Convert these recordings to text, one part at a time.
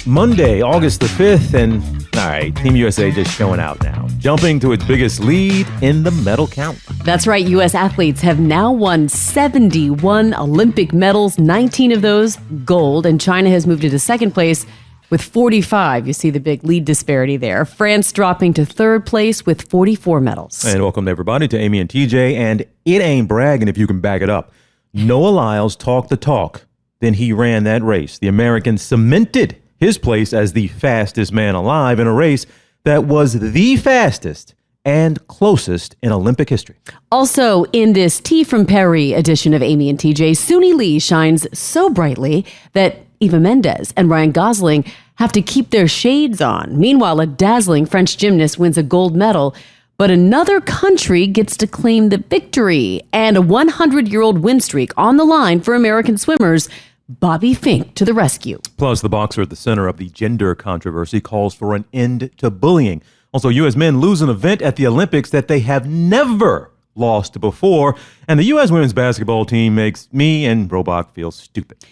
Monday, August the 5th, and all right, Team USA just showing out now, jumping to its biggest lead in the medal count. That's right, U.S. athletes have now won 71 Olympic medals, 19 of those gold, and China has moved into second place with 45. You see the big lead disparity there. France dropping to third place with 44 medals. And welcome everybody to Amy and TJ, and it ain't bragging if you can back it up. Noah Lyles talked the talk, then he ran that race. The American cemented his place as the fastest man alive in a race that was the fastest and closest in Olympic history. Also, in this Tea from Perry edition of Amy and TJ, Suni Lee shines so brightly that even Mendes and Gosling have to keep their shades on. Meanwhile, a dazzling French gymnast wins a gold medal, but another country gets to claim the victory. And a 100-year-old win streak on the line for American swimmers. Bobby Fink to the rescue. Plus, the boxer at the center of the gender controversy calls for an end to bullying. Also, U.S. men lose an event at the Olympics that they have never lost before. And the U.S. women's basketball team makes me and Robach feel stupid.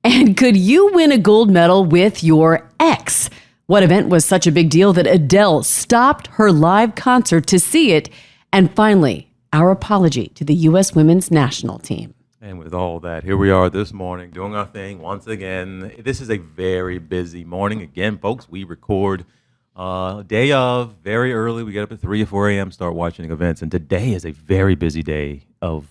And could you win a gold medal with your ex? What event was such a big deal that Adele stopped her live concert to see it? And finally, our apology to the U.S. women's national team. And with all that, here we are this morning doing our thing once again. This is a very busy morning. Again, folks, we record day of very early. We get up at 3 or 4 a.m., start watching events. And today is a very busy day of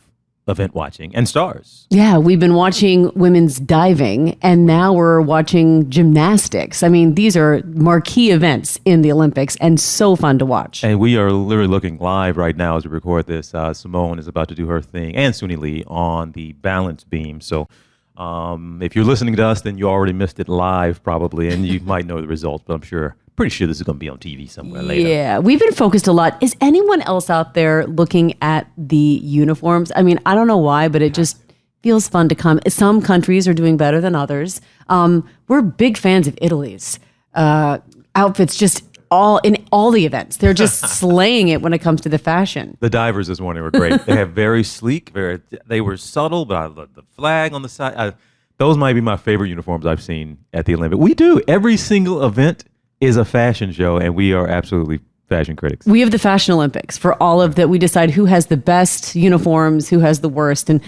event watching and stars. Yeah, we've been watching women's diving, and now we're watching gymnastics. I mean, these are marquee events in the Olympics and so fun to watch. And we are literally looking live right now as we record this. Simone is about to do her thing, and Suni Lee on the balance beam. So if you're listening to us, then you already missed it live probably, and you might know the results, but I'm pretty sure this is going to be on TV somewhere later. Yeah, we've been focused a lot. Is anyone else out there looking at the uniforms? I mean, I don't know why, but it just feels fun to come. Some countries are doing better than others. We're big fans of Italy's outfits, just in all the events. They're just slaying it when it comes to the fashion. The divers this morning were great. They have very sleek, they were subtle, but I love the flag on the side. Those might be my favorite uniforms I've seen at the Olympics. We do. Every single event is a fashion show, and we are absolutely fashion critics. We have the Fashion Olympics for all of that. We decide who has the best uniforms, who has the worst, and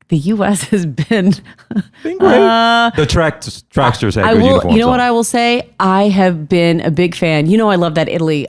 the U.S. has been great. The tracksters have good uniforms. You know what I will say? I have been a big fan. You know, I love that Italy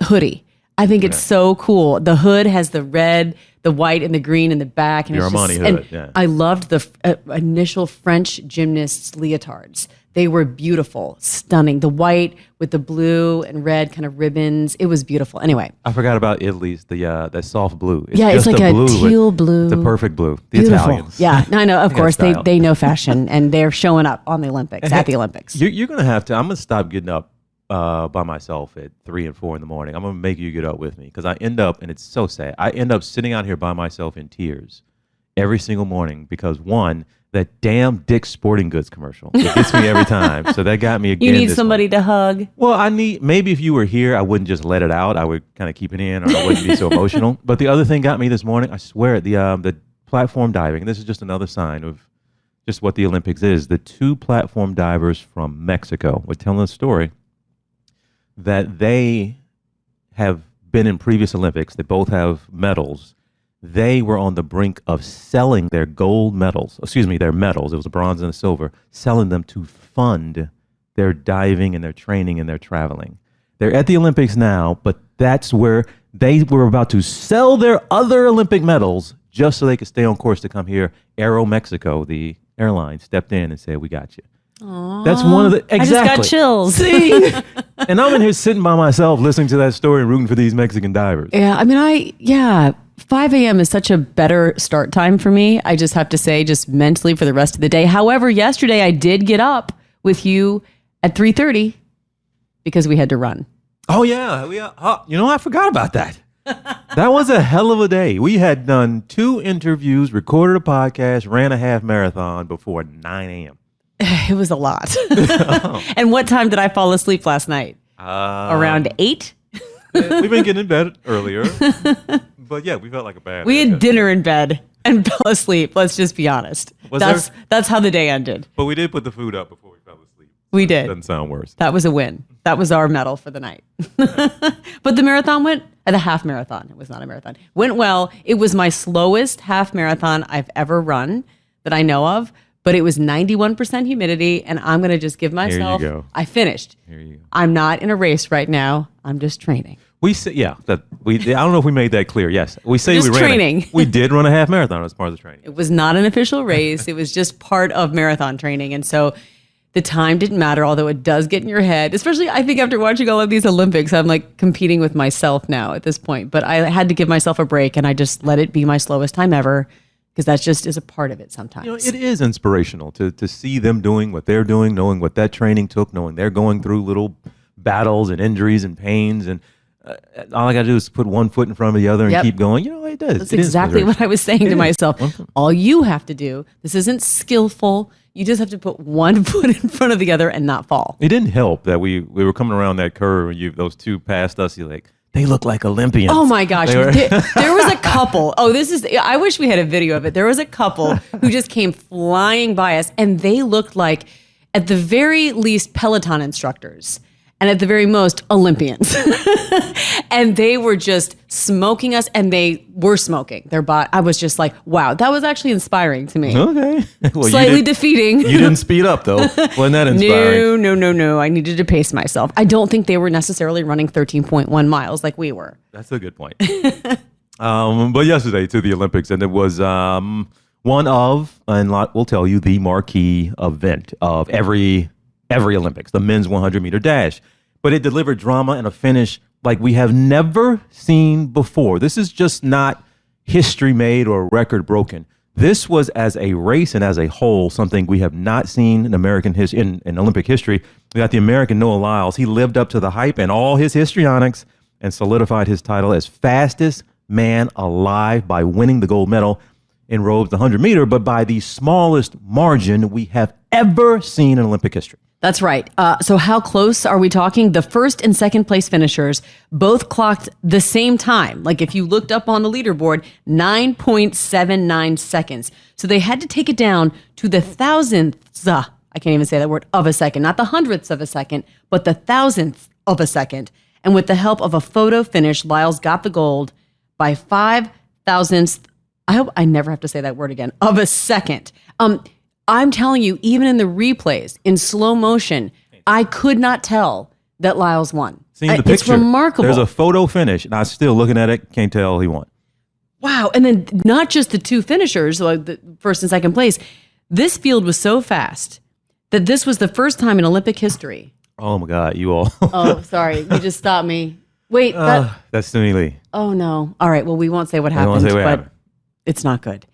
hoodie. I think it's so cool. The hood has the red, the white, and the green in the back. And Your Armani hood, yeah. I loved the initial French gymnasts' leotards. They were beautiful, stunning. The white with the blue and red kind of ribbons. It was beautiful. Anyway. I forgot about Italy's, that soft blue. It's like a teal blue. It's a perfect blue. The Beautiful. Italians. Yeah, I know. Of course, they know fashion, and they're showing up on the Olympics, at the Olympics. You're going to have to, I'm going to stop getting up by myself at 3 and 4 in the morning. I'm going to make you get up with me, because I end up, and it's so sad, I end up sitting out here by myself in tears every single morning because, one, that damn Dick's Sporting Goods commercial. It gets me every time. So that got me again. You need somebody to hug. Well, maybe if you were here, I wouldn't just let it out. I would kind of keep it in, or I wouldn't be so emotional. But the other thing got me this morning, I swear, the platform diving. This is just another sign of just what the Olympics is. The 2 platform divers from Mexico were telling a story that they have been in previous Olympics. They both have medals. They were on the brink of selling their medals. It was a bronze and a silver, selling them to fund their diving and their training and their traveling. They're at the Olympics now, but that's where they were about to sell their other Olympic medals just so they could stay on course to come here. Aeromexico, the airline, stepped in and said, "We got you." Aww. That's one of the exactly. I just got chills. See, and I'm in here sitting by myself, listening to that story and rooting for these Mexican divers. Yeah, I mean, 5 a.m. is such a better start time for me. I just have to say, just mentally for the rest of the day. However, yesterday I did get up with you at 3:30 because we had to run. Oh yeah, I forgot about that. That was a hell of a day. We had done 2 interviews, recorded a podcast, ran a half marathon before 9 a.m. It was a lot. And what time did I fall asleep last night? Around 8? We've been getting in bed earlier. But yeah, we felt like a bad. We had dinner in bed and fell asleep. Let's just be honest. That's how the day ended. But we did put the food up before we fell asleep. We did. Doesn't sound worse. That was a win. That was our medal for the night. But the marathon the half marathon. It was not a marathon. Went well. It was my slowest half marathon I've ever run that I know of. But it was 91% humidity, and I'm going to just give myself. Here you go. I finished. Here you go. I'm not in a race right now. I'm just training. We say, I don't know if we made that clear. Yes, we say Just we ran. training. We did run a half marathon as part of the training. It was not an official race. It was just part of marathon training, and so the time didn't matter. Although it does get in your head, especially I think after watching all of these Olympics, I'm like competing with myself now at this point. But I had to give myself a break, and I just let it be my slowest time ever. Because that just is a part of it sometimes. It is inspirational to see them doing what they're doing, knowing what that training took, knowing they're going through little battles and injuries and pains. And all I got to do is put one foot in front of the other and keep going. It does. That's exactly what I was saying to myself. All you have to do, this isn't skillful. You just have to put one foot in front of the other and not fall. It didn't help that we were coming around that curve and those two passed us. You're like, they look like Olympians. Oh my gosh. There was a couple. I wish we had a video of it. There was a couple who just came flying by us, and they looked like, at the very least, Peloton instructors, and at the very most, Olympians. And they were just smoking us, and they were smoking their body. I was just like, wow, that was actually inspiring to me. Okay. Well, slightly defeating. You didn't speed up, though. Wasn't that inspiring? No. I needed to pace myself. I don't think they were necessarily running 13.1 miles like we were. That's a good point. But yesterday to the Olympics, and it was one of, and Lot will tell you, the marquee event of every Olympics, the men's 100-meter dash. But it delivered drama and a finish like we have never seen before. This is just not history made or record broken. This was, as a race and as a whole, something we have not seen in American in Olympic history. We got the American Noah Lyles. He lived up to the hype and all his histrionics and solidified his title as fastest man alive by winning the gold medal in Rhodes, the 100-meter, but by the smallest margin we have ever seen in Olympic history. That's right. So how close are we talking? The first and second place finishers both clocked the same time. Like if you looked up on the leaderboard, 9.79 seconds. So they had to take it down to the thousandths, I can't even say that word, of a second. Not the hundredths of a second, but the thousandth of a second. And with the help of a photo finish, Lyles got the gold by 5 thousandths. I hope I never have to say that word again, of a second. I'm telling you, even in the replays, in slow motion, I could not tell that Lyles won. Seeing the picture, it's remarkable. There's a photo finish, and I'm still looking at it, can't tell he won. Wow. And then not just the two finishers, like the first and second place. This field was so fast that this was the first time in Olympic history. Oh, my God, you all. Oh, sorry. You just stopped me. Wait. That's Suni Lee. Oh, no. All right. Well, we won't say what happened, happened. It's not good.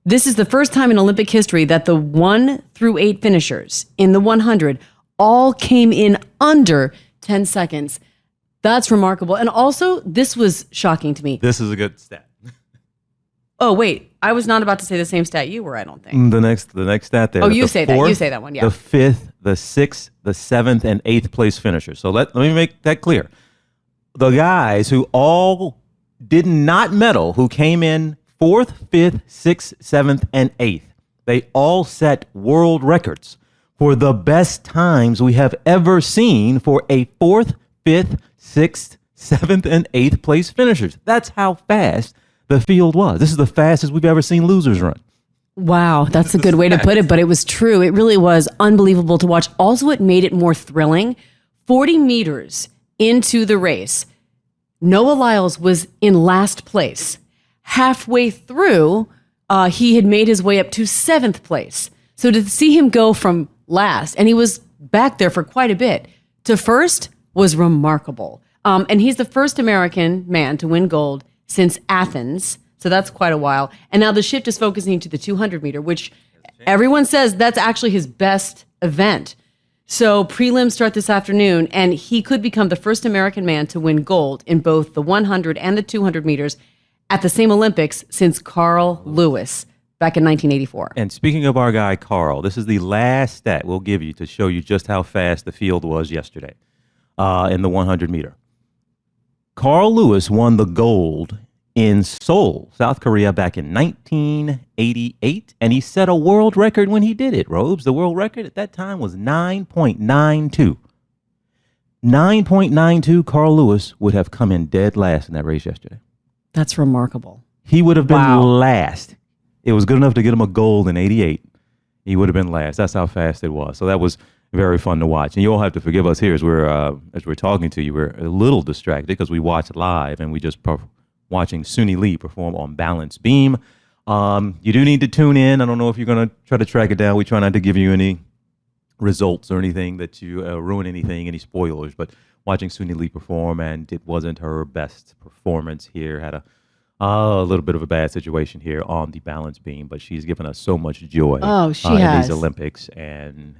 This is the first time in Olympic history that the 1 through 8 finishers in the 100 all came in under 10 seconds. That's remarkable. And also, this was shocking to me. This is a good stat. Oh, wait. I was not about to say the same stat you were, I don't think. The next stat there. Oh, you say that. You say that one, yeah. The 5th, the 6th, the 7th, and 8th place finishers. So let me make that clear. The guys who all did not medal, who came in 4th, 5th, 6th, 7th, and 8th. They all set world records for the best times we have ever seen for a 4th, 5th, 6th, 7th, and 8th place finishers. That's how fast the field was. This is the fastest we've ever seen losers run. Wow, that's a good way to put it, but it was true. It really was unbelievable to watch. Also, it made it more thrilling. 40 meters into the race, Noah Lyles was in last place. Halfway through, he had made his way up to 7th place. So to see him go from last, and he was back there for quite a bit, to first was remarkable. And he's the first American man to win gold since Athens. So that's quite a while. And now the shift is focusing to the 200 meter, which everyone says that's actually his best event. So prelims start this afternoon, and he could become the first American man to win gold in both the 100 and the 200 meters at the same Olympics since Carl Lewis back in 1984. And speaking of our guy, Carl, this is the last stat we'll give you to show you just how fast the field was yesterday in the 100 meter. Carl Lewis won the gold in Seoul, South Korea, back in 1988. And he set a world record when he did it, Robes. The world record at that time was 9.92. 9.92, Carl Lewis would have come in dead last in that race yesterday. That's remarkable. He would have been last. It was good enough to get him a gold in 88. He would have been last. That's how fast it was. So that was very fun to watch. And you all have to forgive us here as we're talking to you. We're a little distracted because we watched live and we just watching Suni Lee perform on balance beam. You do need to tune in. I don't know if you're going to try to track it down. We try not to give you any results or anything that you ruin anything, any spoilers. But watching Suni Lee perform, and it wasn't her best performance here. Had a little bit of a bad situation here on the balance beam, but she's given us so much joy in these Olympics. And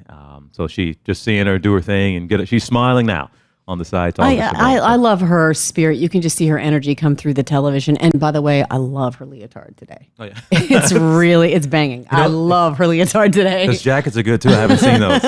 so she just seeing her do her thing and get it. She's smiling now on the side. I love her spirit. You can just see her energy come through the television. And by the way, I love her leotard today. Oh yeah, it's banging. I love her leotard today. Those jackets are good too. I haven't seen those.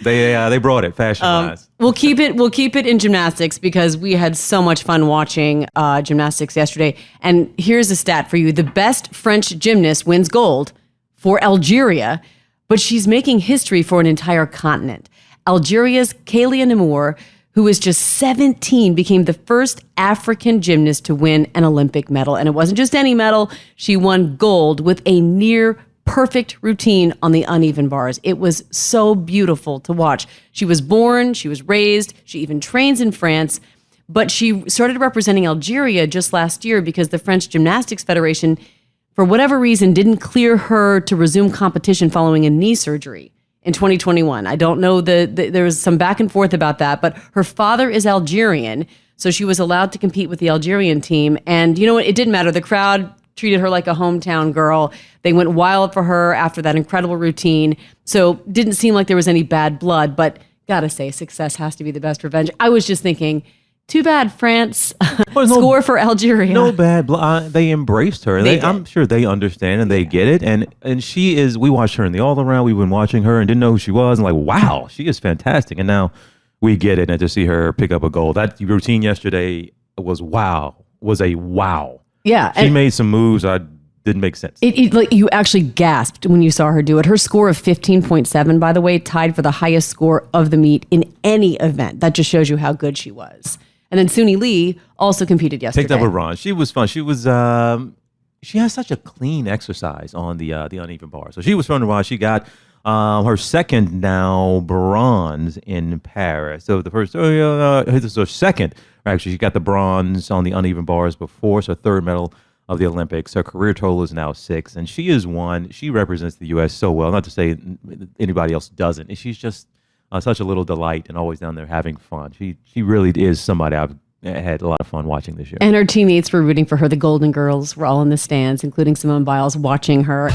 They brought it fashion wise. We'll keep it in gymnastics because we had so much fun watching gymnastics yesterday. And here's a stat for you: the best French gymnast wins gold for Algeria, but she's making history for an entire continent. Algeria's Kélia Namour, who was just 17, became the first African gymnast to win an Olympic medal. And it wasn't just any medal. She won gold with a near perfect routine on the uneven bars. It was so beautiful to watch. She was born, she was raised, she even trains in France, but she started representing Algeria just last year because the French Gymnastics Federation, for whatever reason, didn't clear her to resume competition following a knee surgery in 2021. I don't know, there was some back and forth about that, but her father is Algerian, so she was allowed to compete with the Algerian team. And you know what? It didn't matter. The crowd treated her like a hometown girl. They went wild for her after that incredible routine. So didn't seem like there was any bad blood, but gotta say, success has to be the best revenge. I was just thinking, too bad France score for Algeria. No bad blood. They embraced her. I'm sure they understand and they get it. And she is, we watched her in the all-around. We've been watching her and didn't know who she was. And like, wow, she is fantastic. And now we get it. And to see her pick up a gold. That routine yesterday was a wow. Yeah. She made some moves that didn't make sense. Like you actually gasped when you saw her do it. Her score of 15.7, by the way, tied for the highest score of the meet in any event. That just shows you how good she was. And then Suni Lee also competed yesterday. Picked up a bronze. She was fun. She was she has such a clean exercise on the uneven bar. So she was fun to watch. She got her second now bronze in Paris. So the first, this is her second. Actually, she got the bronze on the uneven bars before. So third medal of the Olympics. Her career total is now 6, and she is one. She represents the U.S. so well. Not to say anybody else doesn't. She's just such a little delight and always down there having fun. She really is somebody I've had a lot of fun watching this year. And her teammates were rooting for her. The Golden Girls were all in the stands, including Simone Biles, watching her.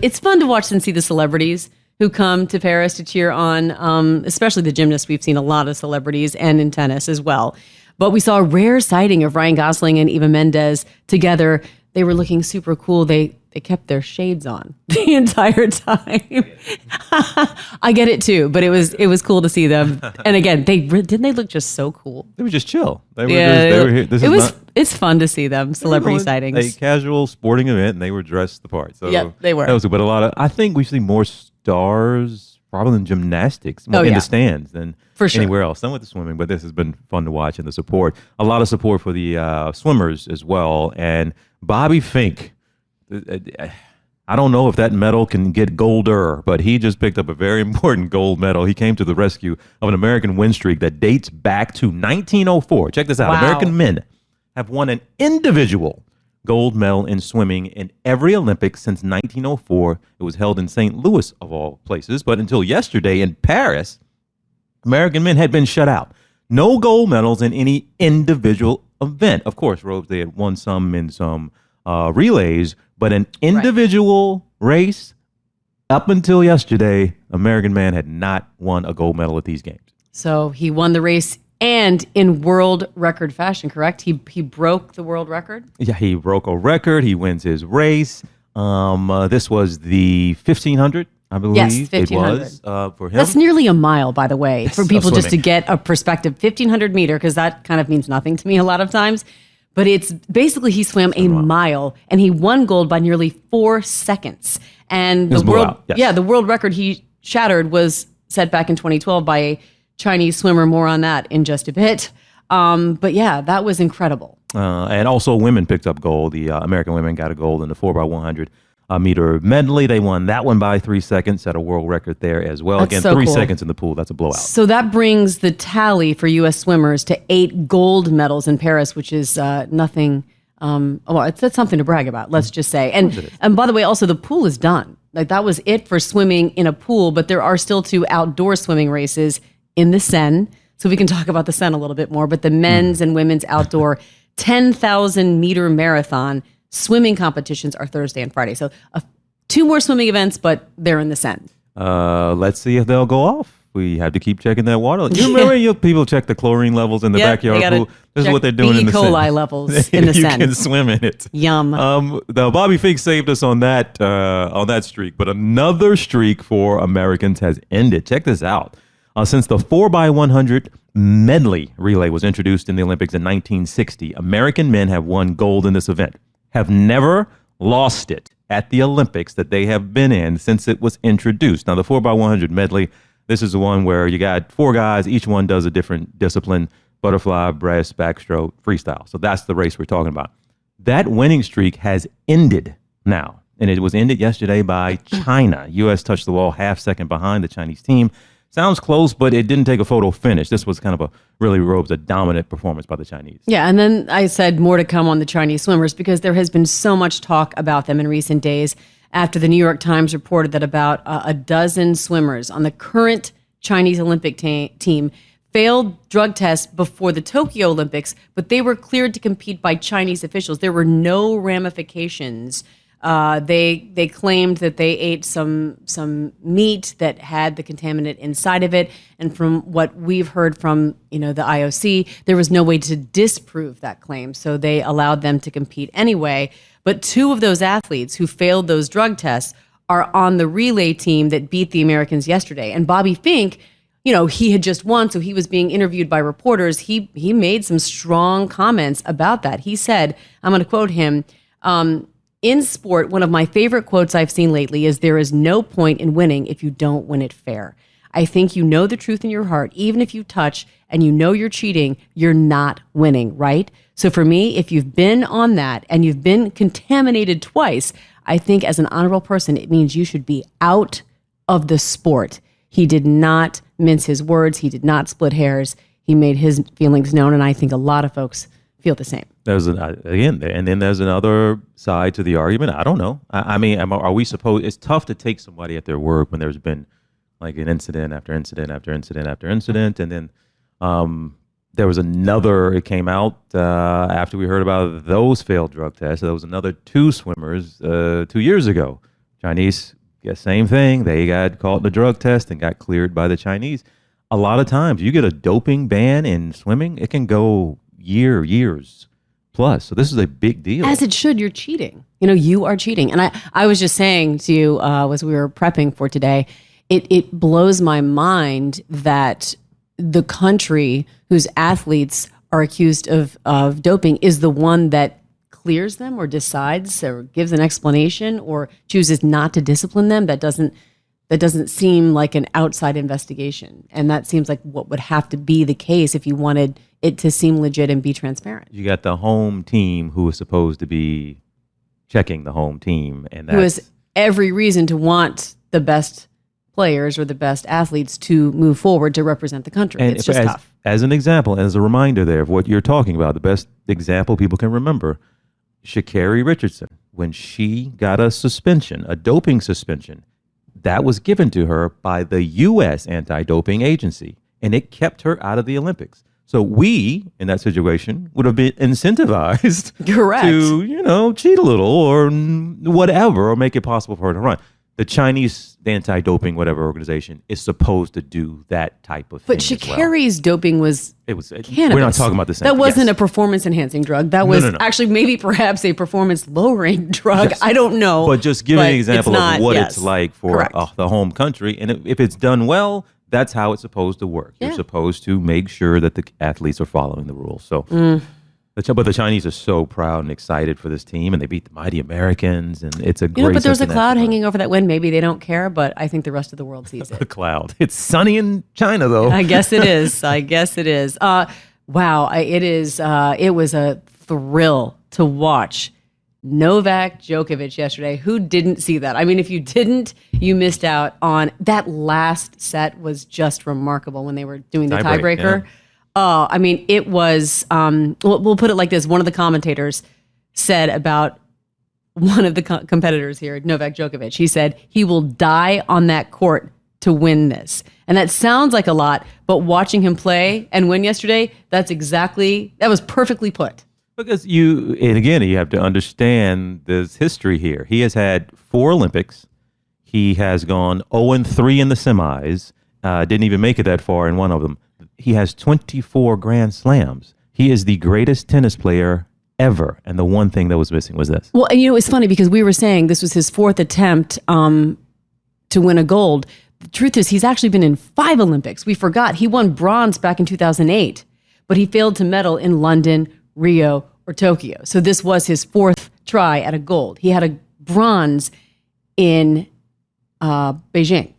It's fun to watch and see the celebrities who come to Paris to cheer on, especially the gymnasts. We've seen a lot of celebrities, and in tennis as well. But we saw a rare sighting of Ryan Gosling and Eva Mendes together. They were looking super cool. They kept their shades on the entire time. I get it too, but it was cool to see them. And again, didn't they look just so cool? They were just chill. They were here. It's fun to see them, celebrity sightings. A casual sporting event, and they were dressed the part. So yep, they were. That was, but I think we see more stars probably in gymnastics in the stands than anywhere else. Some with the swimming, but this has been fun to watch, and the support. A lot of support for the swimmers as well. And Bobby Fink, I don't know if that medal can get golder, but he just picked up a very important gold medal. He came to the rescue of an American win streak that dates back to 1904. Check this out. Wow. American men have won an individual gold medal in swimming in every Olympics since 1904. It was held in St. Louis, of all places. But until yesterday in Paris, American men had been shut out. No gold medals in any individual event. Of course, Robes, they had won some in some relays, but an individual race, up until yesterday, American man had not won a gold medal at these games. So he won the race and in world record fashion, correct? He broke the world record? Yeah, he broke a record. He wins his race. This was the 1500 I believe Yes, it 1,500. was for him. That's nearly a mile, by the way, for Of people just to swimming. get a perspective. 1,500 meter, because that kind of means nothing to me a lot of times. But it's basically he swam a mile and he won gold by nearly 4 seconds. And the was world, blowout, yes. yeah, the world record he shattered was set back in 2012 by a Chinese swimmer. More on that in just a bit. But yeah, that was incredible. And also women picked up gold. The American women got a gold in the 4x100 meter medley. They won that one by 3 seconds, set a world record there as well. That's Again, so 3 cool. seconds in the pool. That's a blowout. So that brings the tally for U.S. swimmers to 8 gold medals in Paris, which is nothing. Well, it's something to brag about, let's just say. And by the way, also the pool is done. Like that was it for swimming in a pool, but there are still 2 outdoor swimming races in the Seine. So we can talk about the Seine a little bit more. But the men's and women's outdoor 10,000 meter marathon swimming competitions are Thursday and Friday. So 2 more swimming events, but they're in the Seine. Let's see if they'll go off. We have to keep checking that water. You remember people check the chlorine levels in the Yep, backyard they gotta pool? This is check what they're doing the in the E. coli Seine. levels in the You Seine. can swim in it. Yum. The Bobby Fink saved us on that streak, but another streak for Americans has ended. Check this out. Since the 4x100 medley relay was introduced in the Olympics in 1960, American men have won gold in this event, have never lost it at the Olympics that they have been in since it was introduced. Now, the 4x100 medley, this is the one where you got 4 guys, each one does a different discipline: butterfly, breast, backstroke, freestyle. So that's the race we're talking about. That winning streak has ended now, and it was ended yesterday by China. U.S. touched the wall half second behind the Chinese team. Sounds close, but it didn't take a photo finish. This was kind of a dominant performance by the Chinese. Yeah, and then I said more to come on the Chinese swimmers because there has been so much talk about them in recent days after the New York Times reported that about a dozen swimmers on the current Chinese Olympic team failed drug tests before the Tokyo Olympics, but they were cleared to compete by Chinese officials. There were no ramifications. They claimed that they ate some meat that had the contaminant inside of it, and from what we've heard from the IOC, there was no way to disprove that claim, so they allowed them to compete anyway. But 2 of those athletes who failed those drug tests are on the relay team that beat the Americans yesterday. And Bobby Fink, he had just won, so he was being interviewed by reporters. He made some strong comments about that. He said, I'm going to quote him, in sport, one of my favorite quotes I've seen lately is, "There is no point in winning if you don't win it fair." I think you know the truth in your heart. Even if you touch and you know you're cheating, you're not winning, right? So for me, if you've been on that and you've been contaminated twice, I think as an honorable person, it means you should be out of the sport. He did not mince his words. He did not split hairs. He made his feelings known, and I think a lot of folks feel the same. There's and then there's another side to the argument. I don't know. I mean, are we supposed? It's tough to take somebody at their word when there's been like an incident after incident after incident after incident, and then there was another. It came out after we heard about those failed drug tests. There was another 2 swimmers 2 years ago. Chinese, same thing. They got caught in a drug test and got cleared by the Chinese. A lot of times, you get a doping ban in swimming, it can go years plus. So this is a big deal. As it should. You're cheating. You are cheating. And I was just saying to you as we were prepping for today, it blows my mind that the country whose athletes are accused of doping is the one that clears them or decides or gives an explanation or chooses not to discipline them. That doesn't seem like an outside investigation. And that seems like what would have to be the case if you wanted it to seem legit and be transparent. You got the home team who is supposed to be checking the home team, and who has every reason to want the best players or the best athletes to move forward to represent the country. And it's just tough. As an example, as a reminder there of what you're talking about, the best example people can remember, Sha'Carri Richardson, when she got a doping suspension, that was given to her by the U.S. anti-doping agency, and it kept her out of the Olympics. So we, in that situation, would have been incentivized Correct. to, cheat a little or whatever, or make it possible for her to run. the Chinese anti-doping whatever organization is supposed to do that type of But thing as well. Sha'Carri's doping was cannabis. We're not talking about the same That thing. wasn't Yes. a performance-enhancing drug. That was no. actually maybe perhaps a performance-lowering drug. Yes. I don't know. But just giving an example not, of what yes. it's like for Correct. the home country. And if it's done well, that's how it's supposed to work. You're Yeah. supposed to make sure that the athletes are following the rules. So, but the Chinese are so proud and excited for this team, and they beat the mighty Americans, and it's a great But there's a sense of cloud national hanging over that win. Maybe they don't care, but I think the rest of the world sees pride. it. A cloud. It's sunny in China, though. I guess it is. Wow. It was a thrill to watch Novak Djokovic yesterday. Who didn't see that? I mean, if you didn't, you missed out on that last set. Was just remarkable when they were doing the Tiebreak, tiebreaker. yeah. Oh, I mean, it was, we'll put it like this. One of the commentators said about one of the competitors here, Novak Djokovic, he said he will die on that court to win this. And that sounds like a lot, but watching him play and win yesterday, that was perfectly put. Because you have to understand this history here. He has had 4 Olympics. He has gone 0-3 in the semis. Didn't even make it that far in one of them. He has 24 Grand Slams. He is the greatest tennis player ever. And the one thing that was missing was this. Well, and it's funny because we were saying this was his 4th attempt to win a gold. The truth is he's actually been in 5 Olympics. We forgot. He won bronze back in 2008, but he failed to medal in London, Rio, or Tokyo. So this was his 4th try at a gold. He had a bronze in Beijing.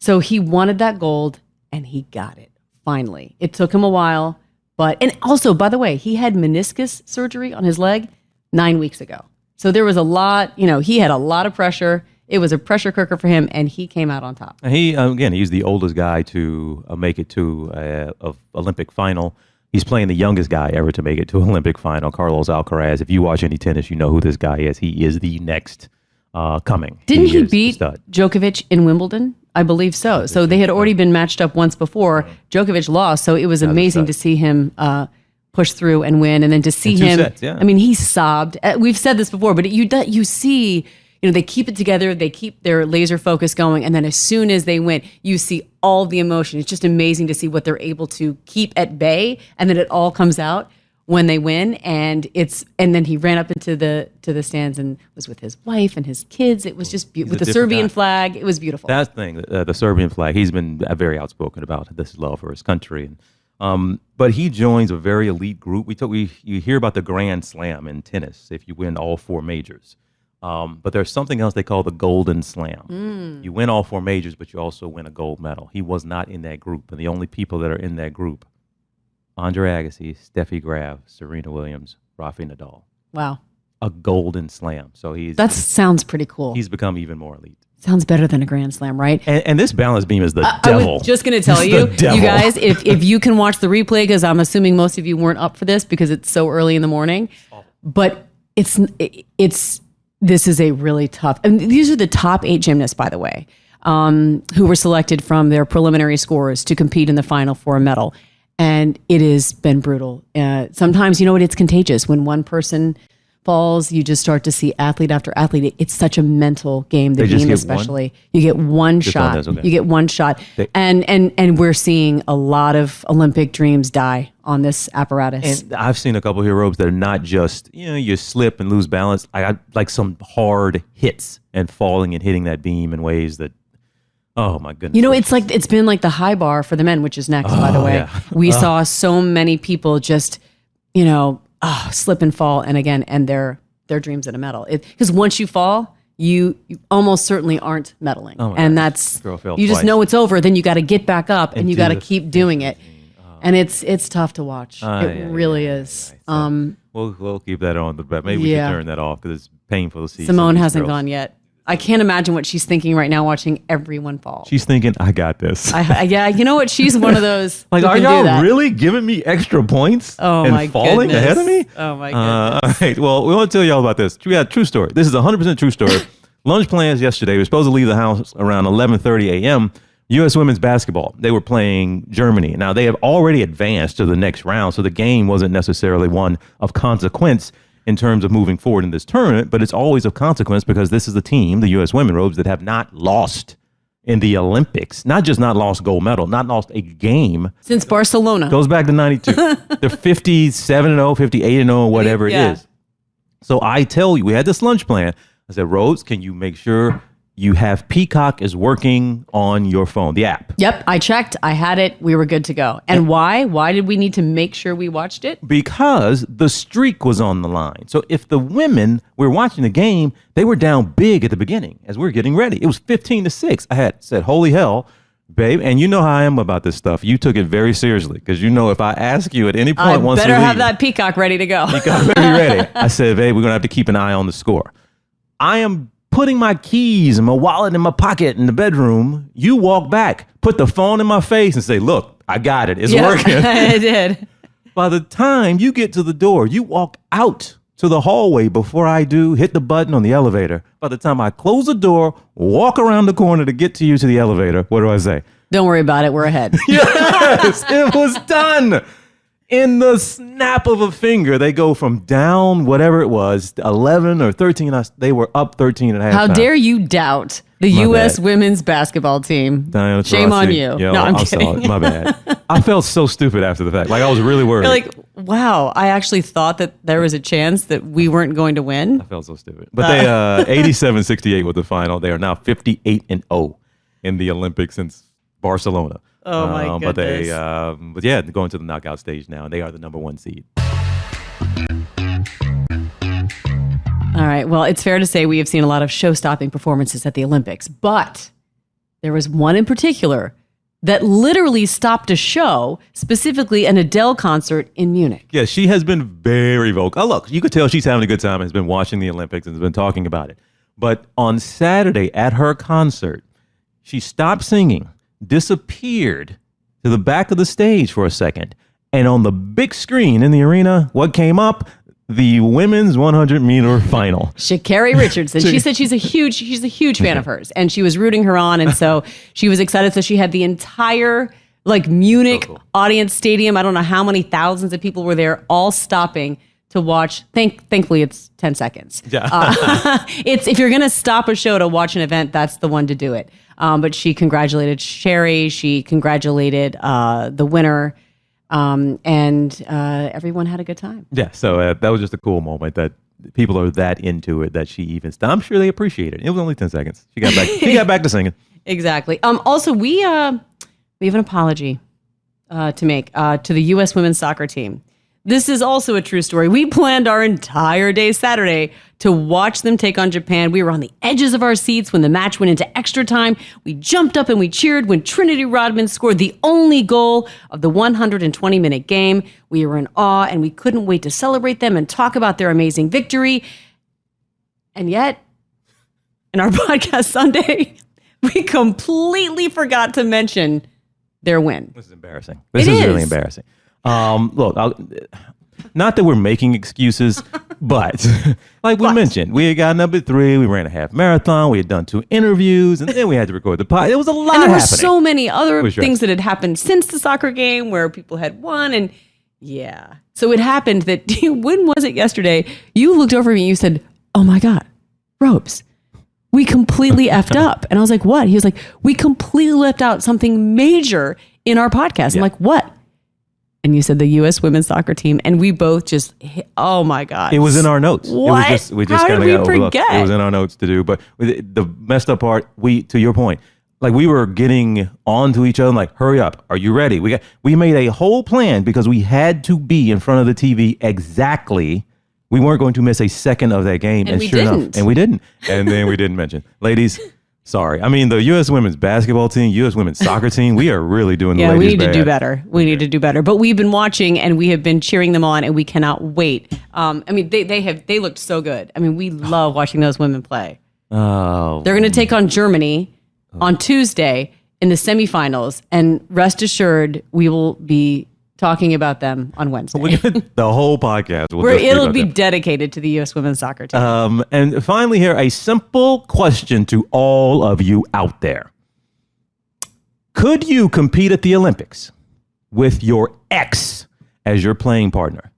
So he wanted that gold and he got it. Finally. It took him a while, and also, by the way, he had meniscus surgery on his leg 9 weeks ago. So there was a lot, he had a lot of pressure. It was a pressure cooker for him, and he came out on top. He, he's the oldest guy to make it to a Olympic final. He's playing the youngest guy ever to make it to an Olympic final, Carlos Alcaraz. If you watch any tennis, you know who this guy is. He is the next coming. Didn't he is the beat stud. Djokovic in Wimbledon? I believe so. So they had already been matched up once before. Djokovic lost, so it was amazing to see him push through and win, and then to see In 2 him. sets, yeah. I mean, he sobbed. We've said this before, but you see, they keep it together, they keep their laser focus going, and then as soon as they win, you see all the emotion. It's just amazing to see what they're able to keep at bay, and then it all comes out when they win. And then he ran up into the stands and was with his wife and his kids. It was just beautiful. With the Serbian flag, it was beautiful. That thing, the Serbian flag, he's been very outspoken about this love for his country. And, but he joins a very elite group. You hear about the Grand Slam in tennis if you win all 4 majors. But there's something else they call the Golden Slam. You win all 4 majors, but you also win a gold medal. He was not in that group. And the only people that are in that group, Andre Agassi, Steffi Graf, Serena Williams, Rafa Nadal. Wow. A Golden Slam. So that sounds pretty cool. He's become even more elite. Sounds better than a Grand Slam, right? And this balance beam is the devil. I was just going to tell you, you guys, if you can watch the replay, because I'm assuming most of you weren't up for this because it's so early in the morning, but this is a really tough, and these are the top 8 gymnasts, by the way, who were selected from their preliminary scores to compete in the final for a medal. And it has been brutal. Sometimes, it's contagious. When one person falls, you just start to see athlete after athlete. It's such a mental game, the beam especially. You get one shot. You get one shot. And we're seeing a lot of Olympic dreams die on this apparatus. And I've seen a couple of heroes that are not just, you slip and lose balance. I got like some hard hits and falling and hitting that beam in ways that, oh my goodness. It's been like the high bar for the men, which is next, by the way. Yeah. We saw so many people just, slip and fall, and their dreams at a medal. Because once you fall, you almost certainly aren't medaling, and that's you just know it's over. Then you got to get back up, and you got to keep doing it, and it's tough to watch. It really is. Right. So we'll keep that on the back. Maybe we should turn that off because it's painful to see. Simone hasn't gone yet. I can't imagine what she's thinking right now watching everyone fall. She's thinking, I got this. Yeah, you know what? She's one of those. Like, are y'all really giving me extra points and falling goodness. ahead of me? Oh, my goodness. All right. Well, we want to tell y'all about this. We got a true story. This is a 100% true story. Lunch plans yesterday. We were supposed to leave the house around 11:30 a.m. U.S. women's basketball. They were playing Germany. Now, they have already advanced to the next round, so the game wasn't necessarily one of consequence. in terms of moving forward in this tournament, but it's always of consequence because this is the team, the U.S. women robes, that have not lost in the Olympics. Not just not lost gold medal, not lost a game. Since Barcelona. Goes back to 92. They're 57-0, 58-0, whatever it is. So I tell you, we had this lunch plan. I said, Rose, can you make sure you have Peacock is working on your phone, the app? Yep, I checked. I had it. We were good to go. And why? Why did we need to make sure we watched it? Because the streak was on the line. So if the women were watching the game, they were down big at the beginning as we were getting ready. It was 15-6. I had said, holy hell, babe. And you know how I am about this stuff. You took it very seriously because you know if I ask you at any point, I better have that Peacock ready to go. Peacock better be ready. I said, babe, we're going to have to keep an eye on the score. I am putting my keys and my wallet in my pocket in the bedroom. You walk back, put the phone in my face and say, look, I got it. It's working. I did. By the time you get to the door, you walk out to the hallway before I do, hit the button on the elevator. By the time I close the door, walk around the corner to get to you to the elevator, what do I say? Don't worry about it. We're ahead. Yes, it was done. In the snap of a finger, they go from down, whatever it was, 11 or 13. They were up 13 and a half. How dare you doubt the U.S. women's basketball team? Diana Shame Taurasi. on you. Yo, No, I'm kidding. sorry. My bad. I felt so stupid after the fact. Like I was really worried. You're like, wow, I actually thought that there was a chance that we weren't going to win. I felt so stupid. But they 87-68 with the final. They are now 58-0 in the Olympics since Barcelona. Oh my goodness. But yeah, going to the knockout stage now, and they are the number 1 seed. All right. Well, it's fair to say we have seen a lot of show-stopping performances at the Olympics, but there was one in particular that literally stopped a show, specifically an Adele concert in Munich. Yeah, she has been very vocal. Oh, look, you could tell she's having a good time and has been watching the Olympics and has been talking about it. But on Saturday at her concert, she stopped singing, disappeared to the back of the stage for a second. And on the big screen in the arena, what came up? The women's 100-meter final. Sha'Carri Richardson. She said she's a huge fan of hers, and she was rooting her on, and so she was excited. So she had the entire Munich audience stadium. I don't know how many thousands of people were there, all stopping to watch. Thankfully, it's 10 seconds. Yeah. It's if you're going to stop a show to watch an event, that's the one to do it. But she congratulated Sherry. She congratulated the winner. And everyone had a good time. Yeah, so that was just a cool moment that people are that into it that she even. I'm sure they appreciate it. It was only 10 seconds. She got back. She got back to singing. Exactly. Also, we have an apology to make to the U.S. women's soccer team. This is also a true story. We planned our entire day Saturday to watch them take on Japan. We were on the edges of our seats when the match went into extra time. We jumped up and we cheered when Trinity Rodman scored the only goal of the 120-minute game. We were in awe and we couldn't wait to celebrate them and talk about their amazing victory. And yet, in our podcast Sunday, we completely forgot to mention their win. This is embarrassing. This is really embarrassing. Look, not that we're making excuses, but like we mentioned, we had got number 3. We ran a half marathon. We had done 2 interviews, and then we had to record the pod. It was a lot happening. And there were so many other things that had happened since the soccer game where people had won. And yeah. So it happened that, when was it yesterday? You looked over at me and you said, oh my God, Robes, we completely effed up. And I was like, what? He was like, we completely left out something major in our podcast. I'm like, what? And you said the U.S. women's soccer team, and we both just, oh my God. It was in our notes. What? We just How did we forget? It was in our notes to do. But the messed up part, to your point, like we were getting on to each other, like, hurry up. Are you ready? We made a whole plan because we had to be in front of the TV exactly. We weren't going to miss a second of that game. And we sure didn't. enough, and we didn't. And then we didn't mention. Ladies, sorry. I mean, the U.S. women's basketball team, U.S. women's soccer team, we are really doing the ladies we need bad. to do better. We need to do better. But we've been watching and we have been cheering them on and we cannot wait. I mean, they looked so good. I mean, we love watching those women play. Oh. They're going to take on Germany on Tuesday in the semifinals. And rest assured, we will be talking about them on Wednesday. The whole podcast. It'll be dedicated to the U.S. women's soccer team. And finally here, a simple question to all of you out there. Could you compete at the Olympics with your ex as your playing partner?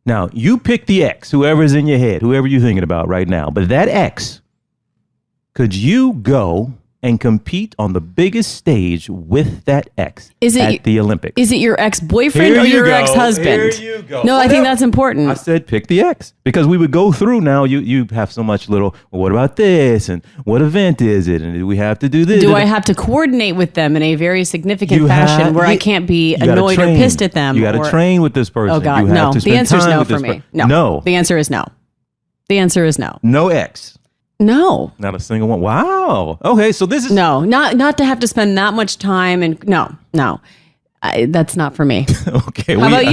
Now, you pick the X, whoever's in your head, whoever you're thinking about right now. But that X, could you go and compete on the biggest stage with that X at the Olympics? Is it your ex-boyfriend or your ex-husband? Here you go. No, I think that's important. I said pick the X because we would go through now. You have so much little, well, what about this? And what event is it? And do we have to do this? Do I have to coordinate with them in a very significant fashion where I can't be annoyed or pissed at them? You got to train with this person. Oh, God, you have no. to The answer is no for me. No. The answer is no. The answer is no. No X. No. Not a single one. Wow. Okay, so this is... No, not to have to spend that much time and... No. That's not for me. Okay. How about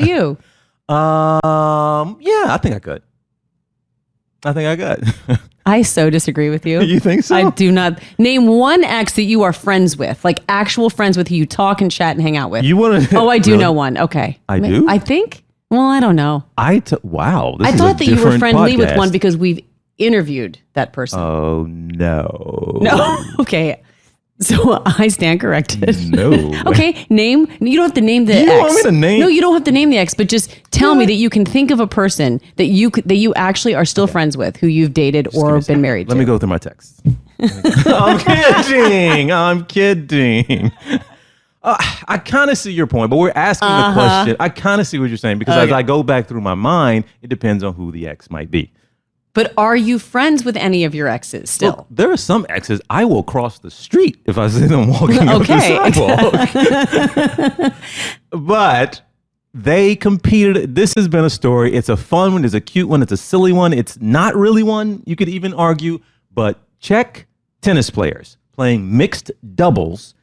you? Yeah, I think I could. I so disagree with you. You think so? I do not. Name one ex that you are friends with, like actual friends with who you talk and chat and hang out with. You want to... Oh, I do know one. Okay. I do? I think? Well, I don't know. Wow. I thought that you were friendly with one because we've interviewed that person. Oh, no. No. Okay. So I stand corrected. No. Okay. Name. You don't have to name the ex. You don't want me to name? No, you don't have to name the ex, but just tell me that you can think of a person that you actually are still friends with, who you've dated or been married to. Let me go through my texts. I'm kidding. I kind of see your point, but we're asking the question. I kind of see what you're saying because as I go back through my mind, it depends on who the ex might be. But are you friends with any of your exes still? Well, there are some exes I will cross the street if I see them walking up the sidewalk. But they competed. This has been a story. It's a fun one. It's a cute one. It's a silly one. It's not really one, you could even argue. But Czech tennis players playing mixed doubles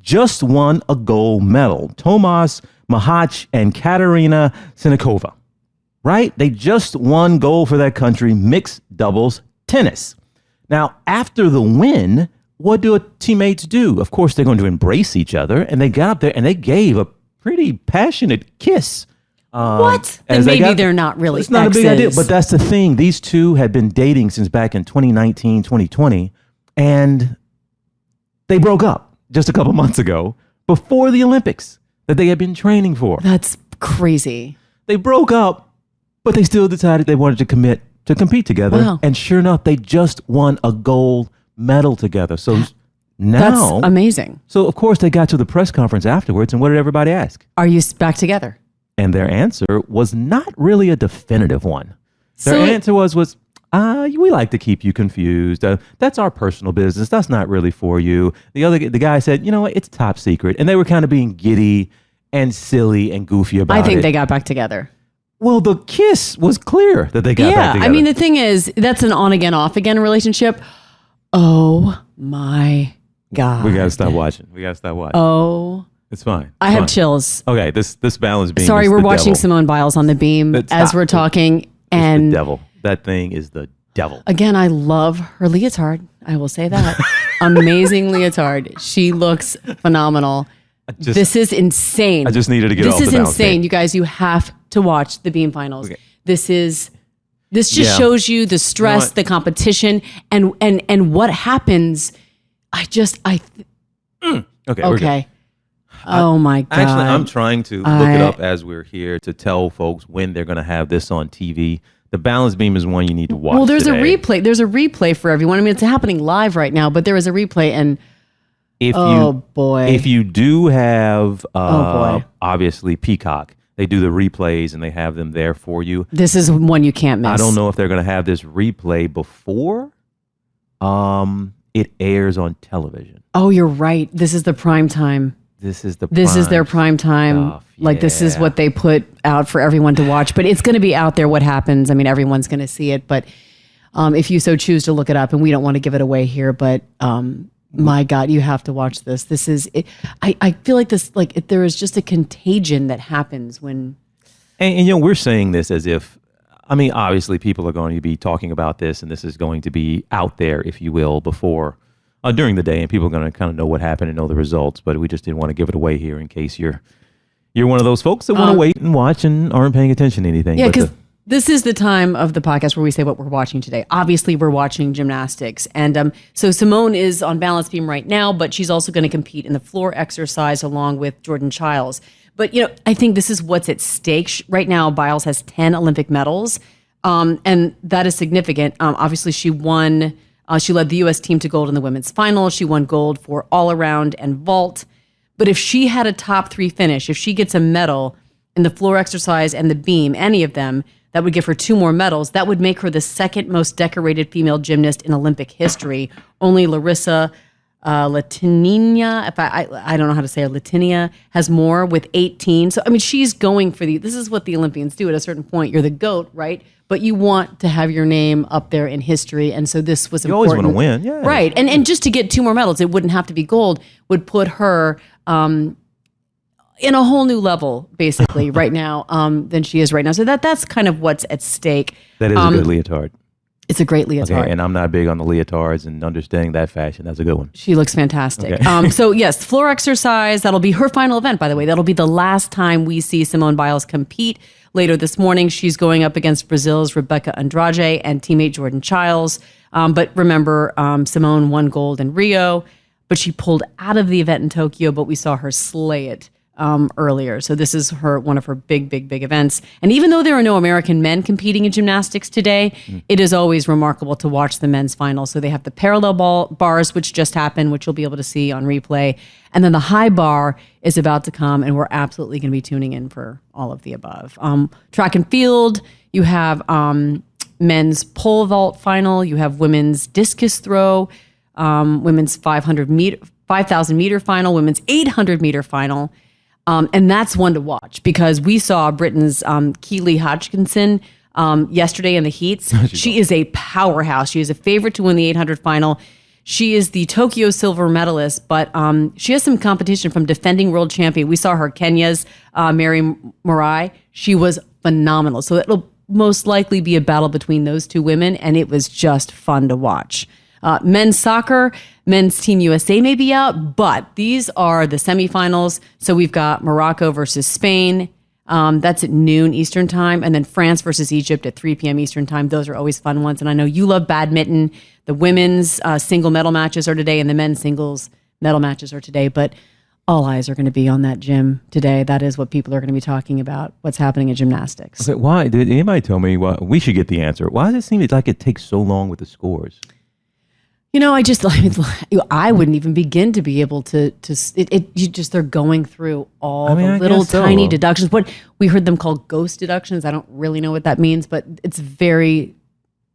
just won a gold medal. Tomáš Mahač and Kateřina Sinikova. Right? They just won gold for that country, mixed doubles tennis. Now, after the win, what do teammates do? Of course, they're going to embrace each other. And they got up there and they gave a pretty passionate kiss. What? And maybe they're not really It's not exes. a big idea, but that's the thing. These two had been dating since back in 2019, 2020. And they broke up just a couple months ago before the Olympics that they had been training for. That's crazy. They broke up. But they still decided they wanted to commit to compete together. Wow. And sure enough, they just won a gold medal together. So now... That's amazing. So, of course, they got to the press conference afterwards. And what did everybody ask? Are you back together? And their answer was not really a definitive one. Their answer was, we like to keep you confused. That's our personal business. That's not really for you. The guy said, you know what? It's top secret. And they were kind of being giddy and silly and goofy about it. I think they got back together. Well, the kiss was clear that they got back together. I mean, the thing is, that's an on again, off again relationship. Oh my God. We got to stop watching. Oh. It's fine. I have chills. Okay, this balance beam. Sorry, is we're the watching devil. Simone Biles on the beam as we're talking. And the devil. That thing is the devil. Again, I love her leotard. I will say that. Amazing leotard. She looks phenomenal. This is insane. I just needed to get off the balance This is insane. beam. You guys, you have to watch the beam finals. Okay. This just shows you the stress, the competition, and what happens. Okay. Oh my God. Actually, I'm trying to look it up as we're here to tell folks when they're going to have this on TV. The balance beam is one you need to watch. Well, there's today. a replay. There's a replay for everyone. I mean, it's happening live right now, but there is a replay. And if you do have obviously Peacock, they do the replays and they have them there for you. This is one you can't miss. I don't know if they're going to have this replay before it airs on television. Oh, you're right. This is the prime time. This is their prime time. Stuff, like this is what they put out for everyone to watch. But it's going to be out there. What happens? I mean, everyone's going to see it. But if you so choose to look it up, and we don't want to give it away here, but my God, you have to watch this. This is. I feel like this. Like there is just a contagion that happens when. And we're saying this as if. I mean, obviously, people are going to be talking about this, and this is going to be out there, if you will, before. During the day, and people are going to kind of know what happened and know the results, but we just didn't want to give it away here in case you're one of those folks that want to wait and watch and aren't paying attention to anything. Yeah, because this is the time of the podcast where we say what we're watching today. Obviously, we're watching gymnastics, and so Simone is on balance beam right now, but she's also going to compete in the floor exercise along with Jordan Childs. But, I think this is what's at stake. Right now, Biles has 10 Olympic medals, and that is significant. Obviously, she won. She led the U.S. team to gold in the women's final. She won gold for all-around and vault. But if she had a top 3 finish, if she gets a medal in the floor exercise and the beam, any of them, that would give her 2 more medals. That would make her the second most decorated female gymnast in Olympic history. Only Larissa Latinina, if I don't know how to say her, Latinia, has more with 18. So, she's going for this is what the Olympians do at a certain point. You're the GOAT, right? But you want to have your name up there in history. And so this was important. You always want to win, yeah. Right. And just to get 2 more medals, it wouldn't have to be gold, would put her in a whole new level, basically, right now, than she is right now. So that's kind of what's at stake. That is a good leotard. It's a great leotard. Okay, and I'm not big on the leotards and understanding that fashion. That's a good one. She looks fantastic. Okay. So yes, floor exercise, that'll be her final event, by the way. That'll be the last time we see Simone Biles compete. Later this morning, she's going up against Brazil's Rebecca Andrade and teammate Jordan Childs. But remember, Simone won gold in Rio, but she pulled out of the event in Tokyo, but we saw her slay it earlier. So this is one of her big events. And even though there are no American men competing in gymnastics today, it is always remarkable to watch the men's final. So they have the parallel bars, which just happened, which you'll be able to see on replay. And then the high bar is about to come, and we're absolutely going to be tuning in for all of the above. Track and field, you have men's pole vault final, you have women's discus throw, women's 5,000 meter final, women's 800 meter final. And that's one to watch because we saw Britain's Keely Hodgkinson yesterday in the heats. She is a powerhouse. She is a favorite to win the 800 final. She is the Tokyo silver medalist, but she has some competition from defending world champion. We saw her, Kenya's Mary Morai. She was phenomenal. So it'll most likely be a battle between those 2 women, and it was just fun to watch. Men's soccer, men's Team USA may be out, but these are the semifinals. So we've got Morocco versus Spain. That's at noon Eastern time. And then France versus Egypt at 3 p.m. Eastern time. Those are always fun ones. And I know you love badminton. The women's single medal matches are today and the men's singles medal matches are today. But all eyes are going to be on that gym today. That is what people are going to be talking about, what's happening in gymnastics. Okay, why? Did anybody tell me why? We should get the answer. Why does it seem like it takes so long with the scores? I wouldn't even begin to be able to they're going through all the little tiny deductions. What we heard them call ghost deductions. I don't really know what that means, but it's very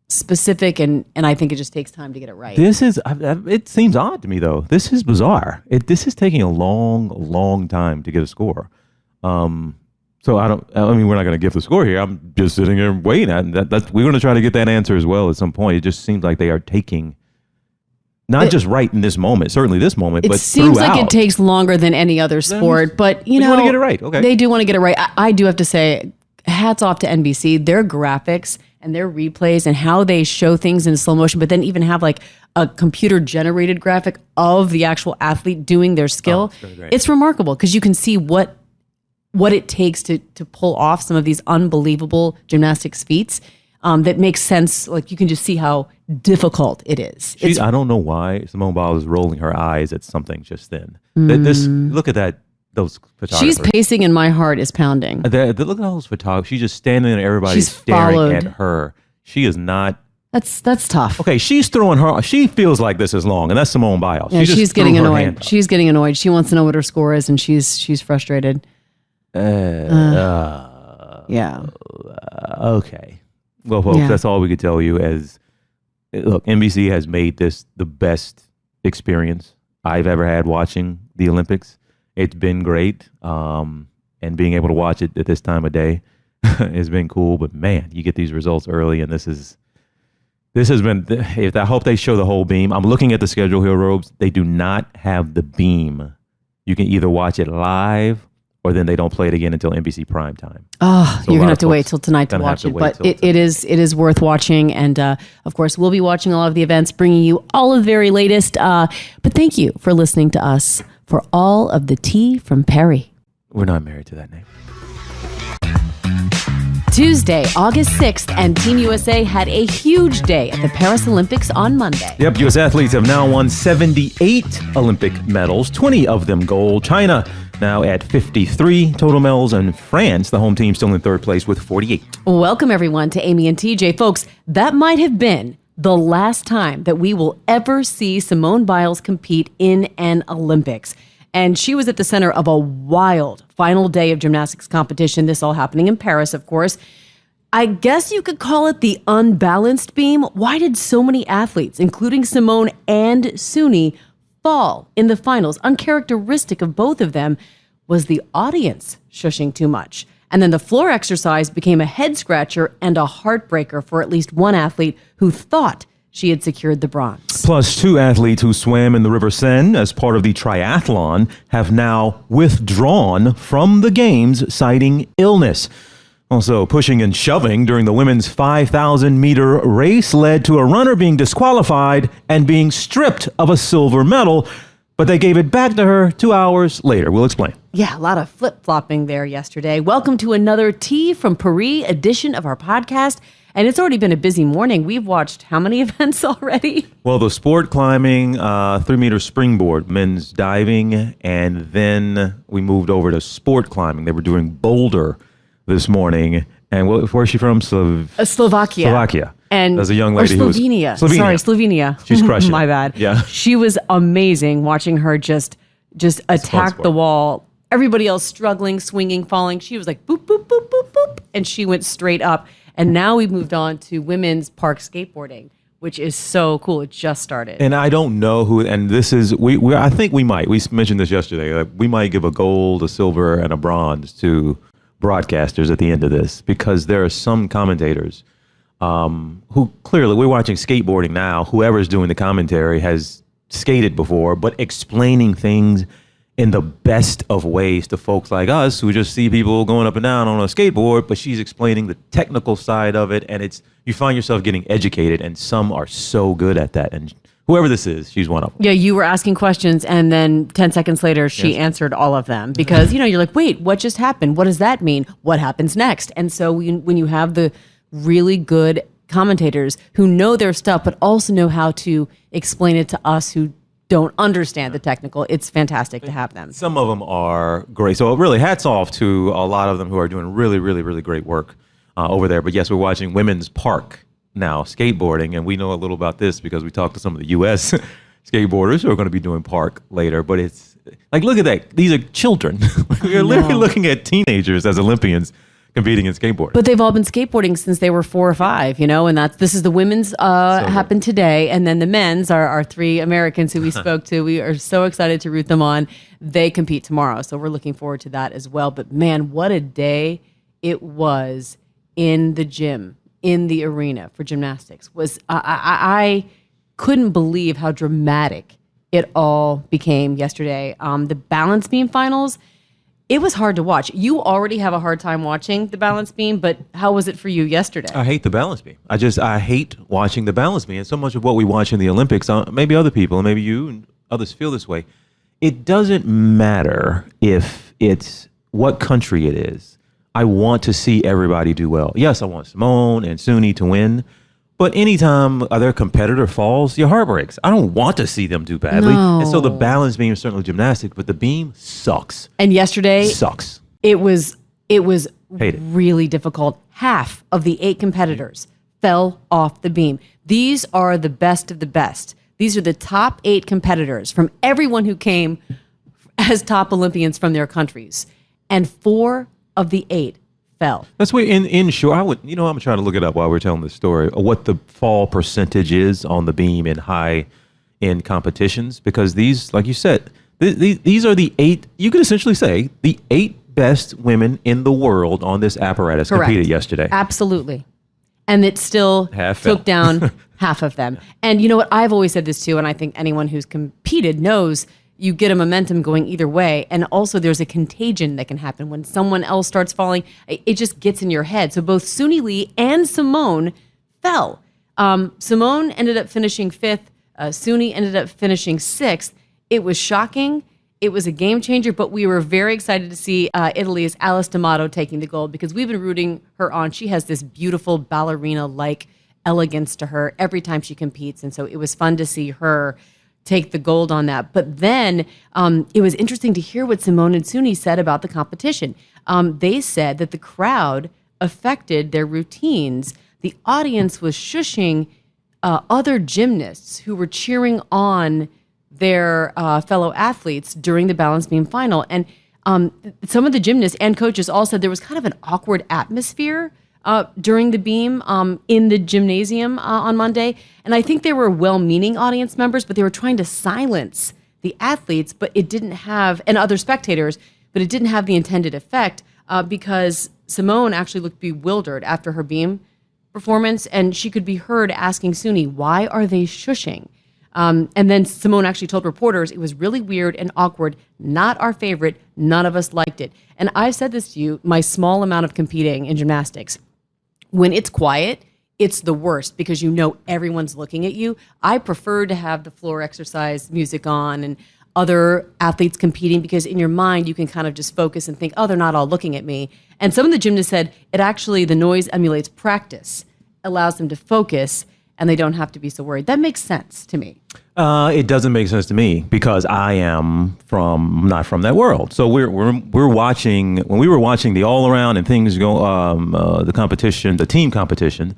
specific, and I think it just takes time to get it right. It seems odd to me though. This is bizarre. This is taking a long time to get a score. So we're not going to give the score here. I'm just sitting here waiting. We're going to try to get that answer as well at some point. It just seems like they are taking. Not just right in this moment, certainly this moment, but throughout. It seems like it takes longer than any other sport, but you want to get it right. Okay. They do want to get it right. I do have to say, hats off to NBC. Their graphics and their replays and how they show things in slow motion, but then even have like a computer generated graphic of the actual athlete doing their skill. It's remarkable because you can see what it takes to pull off some of these unbelievable gymnastics feats. That makes sense. Like you can just see how difficult it is. I don't know why Simone Biles is rolling her eyes at something just then. Look at that. Those photographers. She's pacing and my heart is pounding. Look at all those photographers. She's just standing there and everybody's staring at her. She is not. That's tough. Okay, she's throwing her. She feels like this is long, and that's Simone Biles. Yeah, she's getting annoyed. She's getting annoyed. She wants to know what her score is, and she's frustrated. Yeah. Okay. Well, folks, that's all we could tell you. Look, NBC has made this the best experience I've ever had watching the Olympics. It's been great, and being able to watch it at this time of day has been cool. But man, you get these results early, and this has been. I hope they show the whole beam. I'm looking at the schedule here, Robes. They do not have the beam. You can either watch it live, or then they don't play it again until NBC prime time. Oh, so you're going to have to wait till tonight to watch it. But it is worth watching. And of course, we'll be watching all of the events, bringing you all of the very latest. But thank you for listening to us for all of the tea from Perry. We're not married to that name. Tuesday, August 6th, and Team USA had a huge day at the Paris Olympics on Monday. Yep, U.S. athletes have now won 78 Olympic medals, 20 of them gold. China now at 53 total medals, and France, the home team, still in third place with 48. Welcome, everyone, to Amy and TJ. Folks, that might have been the last time that we will ever see Simone Biles compete in an Olympics. And she was at the center of a wild final day of gymnastics competition. This all happening in Paris, of course. I guess you could call it the unbalanced beam. Why did so many athletes, including Simone and Suni, fall in the finals? Uncharacteristic of both of them was the audience shushing too much. And then the floor exercise became a head scratcher and a heartbreaker for at least one athlete who thought she had secured the bronze. Plus, two athletes who swam in the River Seine as part of the triathlon have now withdrawn from the games, citing illness. Also, pushing and shoving during the women's 5,000-meter race led to a runner being disqualified and being stripped of a silver medal, but they gave it back to her 2 hours later. We'll explain. Yeah, a lot of flip-flopping there yesterday. Welcome to another Tea from Paris edition of our podcast. And it's already been a busy morning. We've watched how many events already? Well, the sport climbing, 3-meter springboard, men's diving, and then we moved over to sport climbing. They were doing boulder this morning. And where's she from? Slovakia. Slovakia. And there's a young lady Slovenia. Slovenia. Sorry, Slovenia. She's crushing. My bad. Yeah. She was amazing watching her just attack the wall. Everybody else struggling, swinging, falling. She was like boop, boop, boop, boop, boop. And she went straight up. And now we've moved on to women's park skateboarding, which is so cool. It just started. And I don't know who, and this is, I think we mentioned this yesterday, like we might give a gold, a silver, and a bronze to broadcasters at the end of this, because there are some commentators who clearly, we're watching skateboarding now, whoever's doing the commentary has skated before, but explaining things in the best of ways to folks like us who just see people going up and down on a skateboard, but she's explaining the technical side of it, and you find yourself getting educated, and some are so good at that. And whoever this is, she's one of them. Yeah, you were asking questions, and then 10 seconds later, she answered all of them. Because, you're like, wait, what just happened? What does that mean? What happens next? And so when you have the really good commentators who know their stuff, but also know how to explain it to us who don't understand the technical, it's fantastic to have them. Some of them are great. So really, hats off to a lot of them who are doing really, really, really great work over there. But yes, we're watching women's park now, skateboarding, and we know a little about this because we talked to some of the U.S. skateboarders who are going to be doing park later. But it's like, look at that. These are children. We're literally looking at teenagers as Olympians competing in skateboarding. But they've all been skateboarding since they were 4 or 5, and this is the women's happened today, and then the men's are 3 Americans who we spoke to. We are so excited to root them on. They compete tomorrow, so we're looking forward to that as well. But man, what a day it was in the gym, in the arena for gymnastics. I couldn't believe how dramatic it all became yesterday. The balance beam finals, it was hard to watch. You already have a hard time watching the balance beam, but how was it for you yesterday? I hate the balance beam. I hate watching the balance beam. And so much of what we watch in the Olympics, maybe other people, and maybe you and others feel this way. It doesn't matter if it's what country it is. I want to see everybody do well. Yes, I want Simone and Suni to win. But anytime their competitor falls, your heart breaks. I don't want to see them do badly. No. And so the balance beam is certainly gymnastic, but the beam sucks. And yesterday, Sucks. it was really difficult. Half of the 8 competitors fell off the beam. These are the best of the best. These are the top 8 competitors from everyone who came as top Olympians from their countries. And 4 of the 8 fell. That's why in short, I'm trying to look it up while we're telling this story, what the fall percentage is on the beam in high end competitions, because these, like you said, these are the 8, you could essentially say the 8 best women in the world on this apparatus. Correct. Competed yesterday. Absolutely. And it still took down half of them. And you know what? I've always said this too, and I think anyone who's competed knows you get a momentum going either way. And also there's a contagion that can happen when someone else starts falling. It just gets in your head. So both Suni Lee and Simone fell. Simone ended up finishing 5th. Suni ended up finishing 6th. It was shocking. It was a game changer, but we were very excited to see Italy's Alice D'Amato taking the gold because we've been rooting her on. She has this beautiful ballerina-like elegance to her every time she competes. And so it was fun to see her take the gold on that. But then it was interesting to hear what Simone and Suni said about the competition. They said that the crowd affected their routines. The audience was shushing other gymnasts who were cheering on their fellow athletes during the balance beam final. And some of the gymnasts and coaches all said there was kind of an awkward atmosphere during the beam in the gymnasium on Monday. And I think they were well-meaning audience members, but they were trying to silence the athletes, but it didn't have, and other spectators, but it didn't have the intended effect because Simone actually looked bewildered after her beam performance, and she could be heard asking Suni, why are they shushing? And then Simone actually told reporters it was really weird and awkward, not our favorite, none of us liked it. And I've said this to you, my small amount of competing in gymnastics, when it's quiet, it's the worst because you know everyone's looking at you. I prefer to have the floor exercise music on and other athletes competing because in your mind you can kind of just focus and think, oh, they're not all looking at me. And some of the gymnasts said it actually, the noise emulates practice, allows them to focus, and they don't have to be so worried. That makes sense to me. It doesn't make sense to me because I am not from that world. So we're watching, when we were watching the all around and things go, the competition, the team competition,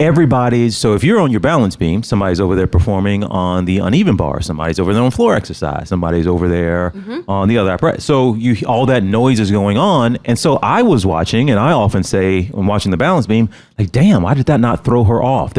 so if you're on your balance beam, somebody's over there performing on the uneven bar, somebody's over there on floor exercise, somebody's over there on the other apparatus. So all that noise is going on. And so I was watching, and I often say when watching the balance beam, like, damn, why did that not throw her off?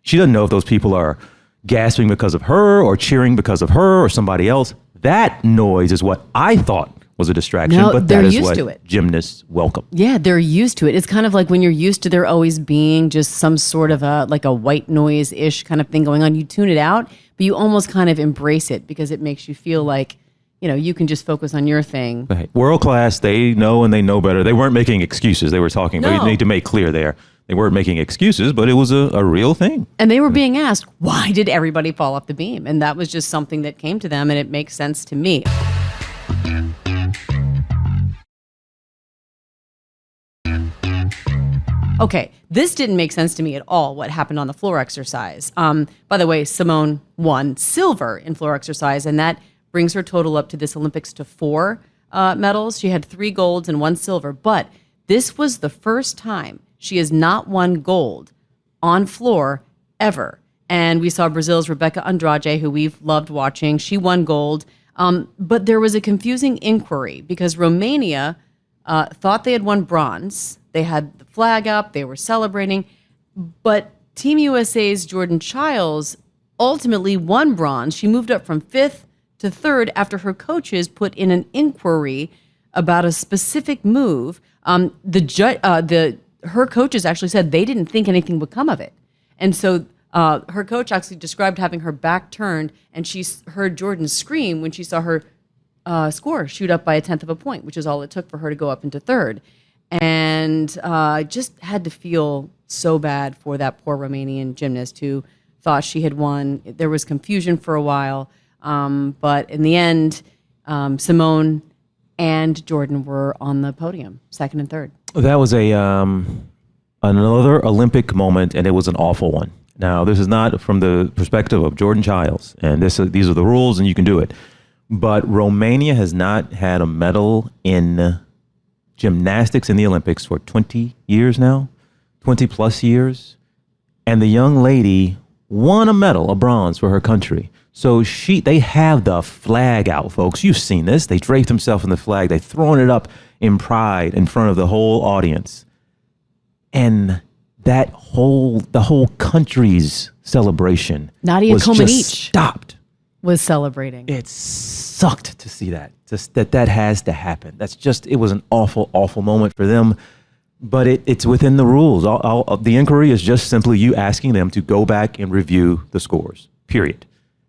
She doesn't know if those people are gasping because of her or cheering because of her or somebody else. That noise is what I thought was a distraction, but that is what gymnasts welcome. Yeah, they're used to it. It's kind of like when you're used to there always being just some sort of like a white noise-ish kind of thing going on. You tune it out, but you almost kind of embrace it because it makes you feel like, you can just focus on your thing. Right. World class, they know and they know better. They weren't making excuses. They were talking. No. We need to make clear there. They weren't making excuses, but it was a real thing. And they were being asked, why did everybody fall off the beam? And that was just something that came to them, and it makes sense to me. Okay, this didn't make sense to me at all, what happened on the floor exercise. By the way, Simone won silver in floor exercise, and that brings her total up to this Olympics to 4 medals. She had 3 golds and 1 silver, but this was the first time she has not won gold on floor ever. And we saw Brazil's Rebecca Andrade, who we've loved watching. She won gold. But there was a confusing inquiry because Romania thought they had won bronze. They had the flag up. They were celebrating. But Team USA's Jordan Chiles ultimately won bronze. She moved up from 5th to 3rd after her coaches put in an inquiry about a specific move. Her coaches actually said they didn't think anything would come of it. And so her coach actually described having her back turned, and she heard Jordan scream when she saw her score shoot up by 1/10 of a point, which is all it took for her to go up into 3rd. And just had to feel so bad for that poor Romanian gymnast who thought she had won. There was confusion for a while, but in the end, Simone and Jordan were on the podium, 2nd and 3rd. That was another Olympic moment, and it was an awful one. Now, this is not from the perspective of Jordan Chiles, and these are the rules, and you can do it. But Romania has not had a medal in gymnastics in the Olympics for 20 years now, 20 plus years. And the young lady won a medal, a bronze for her country. So they have the flag out, folks. You've seen this. They draped themselves in the flag. They've thrown it up in pride in front of the whole audience. And the whole country's celebration Nadia was Comaneci just stopped. Was celebrating. It sucked to see that. Just that has to happen. It was an awful, awful moment for them. But it's within the rules. The inquiry is just simply you asking them to go back and review the scores, period.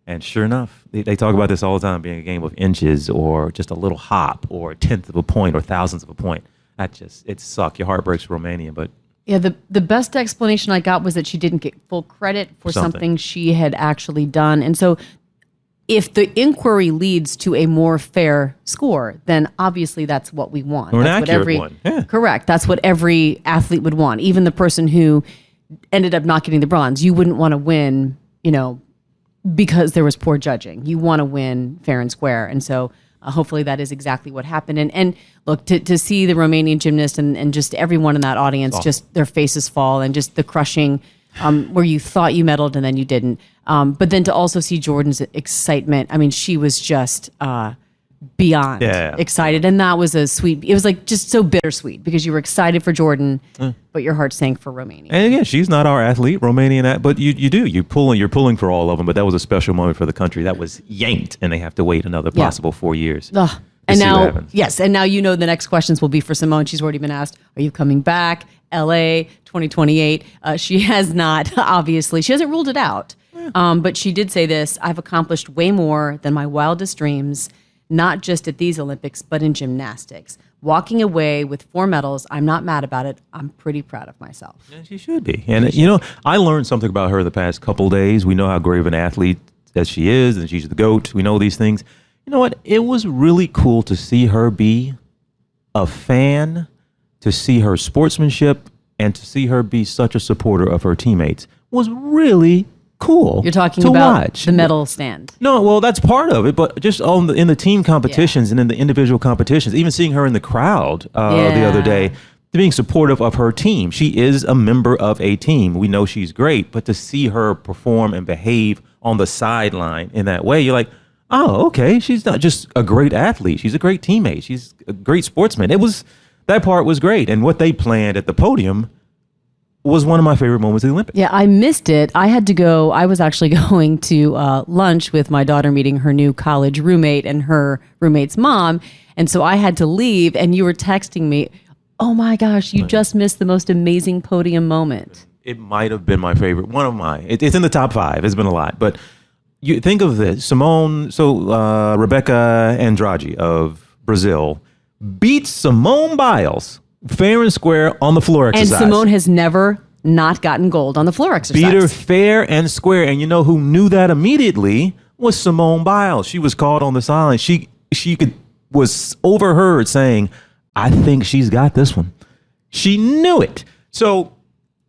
And sure enough, they talk about this all the time, being a game of inches or just a little hop or 1/10 of a point or thousandths of a point. It sucked. Your heart breaks for Romania, but... Yeah, the best explanation I got was that she didn't get full credit for something she had actually done. And so if the inquiry leads to a more fair score, then obviously that's what we want. Or an that's accurate one. Yeah. Correct. That's what every athlete would want. Even the person who ended up not getting the bronze. You wouldn't want to win, because there was poor judging. You want to win fair and square. And so hopefully that is exactly what happened. And look, to see the Romanian gymnast and just everyone in that audience, just their faces fall and just the crushing where you thought you medaled and then you didn't. But then to also see Jordan's excitement. I mean, she was just beyond excited. And that was it was like just so bittersweet because you were excited for Jordan, but your heart sank for Romania. And again, she's not our athlete, Romanian, but you're pulling for all of them. But that was a special moment for the country. That was yanked, and they have to wait another possible 4 years. And now, and now the next questions will be for Simone. She's already been asked, are you coming back? LA 2028. She has not, obviously. She hasn't ruled it out. But she did say this: I've accomplished way more than my wildest dreams, not just at these Olympics, but in gymnastics. Walking away with 4 medals, I'm not mad about it. I'm pretty proud of myself. And she should be. And, I learned something about her the past couple days. We know how great of an athlete that she is, and she's the GOAT. We know these things. You know what? It was really cool to see her be a fan, to see her sportsmanship, and to see her be such a supporter of her teammates was really cool. You're talking to about watch. The medal stand. No, well, that's part of it, but just in the team competitions and in the individual competitions, even seeing her in the crowd the other day, being supportive of her team. She is a member of a team. We know she's great, but to see her perform and behave on the sideline in that way, you're like, oh, okay, she's not just a great athlete. She's a great teammate. She's a great sportsman. That part was great. And what they planned at the podium was one of my favorite moments of the Olympics. Yeah, I missed it. I had to go. I was actually going to lunch with my daughter, meeting her new college roommate and her roommate's mom. And so I had to leave, and you were texting me, oh my gosh, you just missed the most amazing podium moment. It might have been my favorite. One of mine. It's in the top 5. It's been a lot. But you think of this. Rebecca Andrade of Brazil beats Simone Biles fair and square on the floor exercise. And Simone has never not gotten gold on the floor exercise. Beat her fair and square. And you know who knew that immediately was Simone Biles. She was called on the sideline. She was overheard saying, I think she's got this one. She knew it. So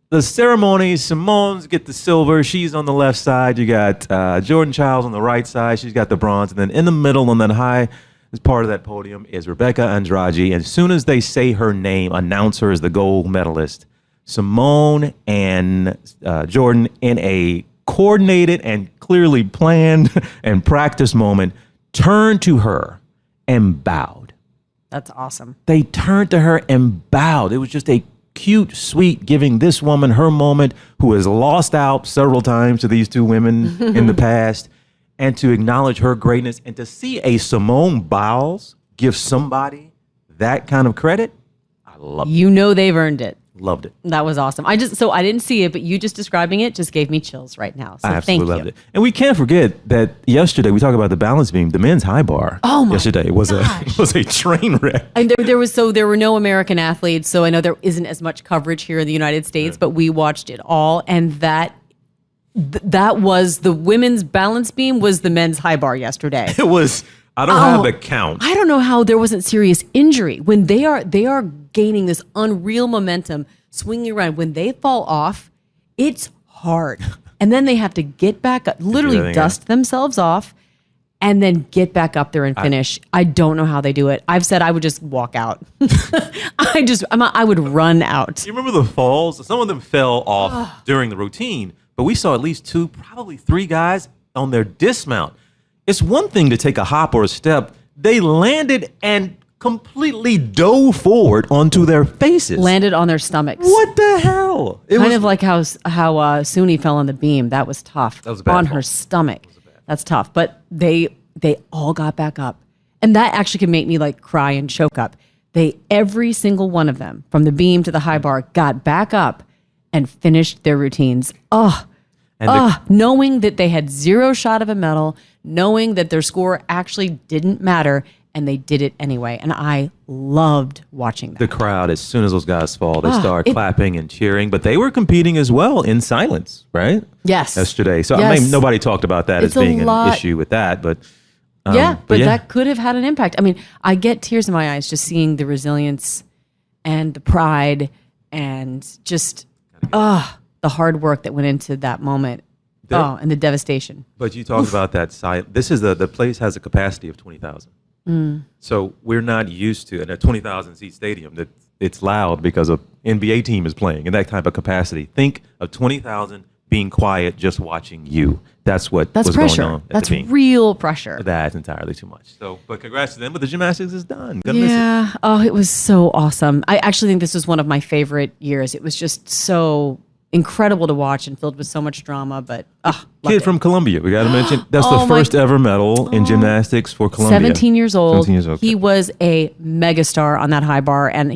the ceremony, Simone's get the silver. She's on the left side. You got Jordan Childs on the right side. She's got the bronze. And then in the middle on that high as part of that podium is Rebecca Andrade. And as soon as they say her name, announce her as the gold medalist, Simone and Jordan, in a coordinated and clearly planned and practiced moment, turned to her and bowed. That's awesome. They turned to her and bowed. It was just a cute, sweet, giving this woman her moment, who has lost out several times to these two women in the past, and to acknowledge her greatness, and to see a Simone Biles give somebody that kind of credit. I love it. You know they've earned it. Loved it. That was awesome. I didn't see it, but you just describing it just gave me chills right now. So I absolutely thank you. loved it. And we can't forget that yesterday we talked about the balance beam. The men's high bar yesterday was a train wreck. And there were no American athletes, so I know there isn't as much coverage here in the United States, but we watched it all, and that was the women's balance beam was the men's high bar yesterday. It was. I don't have the count. I don't know how there wasn't serious injury when they are gaining this unreal momentum, swinging around. When they fall off, it's hard, and then they have to get back up, literally dust themselves off, and then get back up there and finish. I don't know how they do it. I've said I would just walk out. I would run out. You remember the falls? Some of them fell off during the routine, but we saw at least 2, probably 3 guys on their dismount. It's one thing to take a hop or a step. They landed and completely dove forward onto their faces. Landed on their stomachs. What the hell? It was like how Suni fell on the beam. That was tough. That was a bad on fall. her stomach. That's tough. But they all got back up. And that actually can make me like cry and choke up. Every single one of them, from the beam to the high bar, got back up and finished their routines. Knowing that they had 0 shot of a medal, knowing that their score actually didn't matter, and they did it anyway. And I loved watching that. The crowd, as soon as those guys fall, they start clapping and cheering. But they were competing as well in silence, right? Yes. Yesterday. So I mean, nobody talked about that as being an issue with that. But but that could have had an impact. I mean, I get tears in my eyes just seeing the resilience and the pride and just the hard work that went into that moment. And the devastation. But you talked about that side. This is the place has a capacity of 20,000. So we're not used to, in a 20,000 seat stadium, that it's loud because a NBA team is playing in that type of capacity. Think of 20,000 being quiet, just watching you. That's what was pressure. going on. That's real pressure. That's entirely too much. So, but congrats to them. But the gymnastics is done. Yeah. Oh, it was so awesome. I actually think this was one of my favorite years. It was just so incredible to watch and filled with so much drama. But kid from Colombia, we got to mention that's the first ever medal in gymnastics for Colombia. 17 years old. 17 years old. He was a megastar on that high bar, and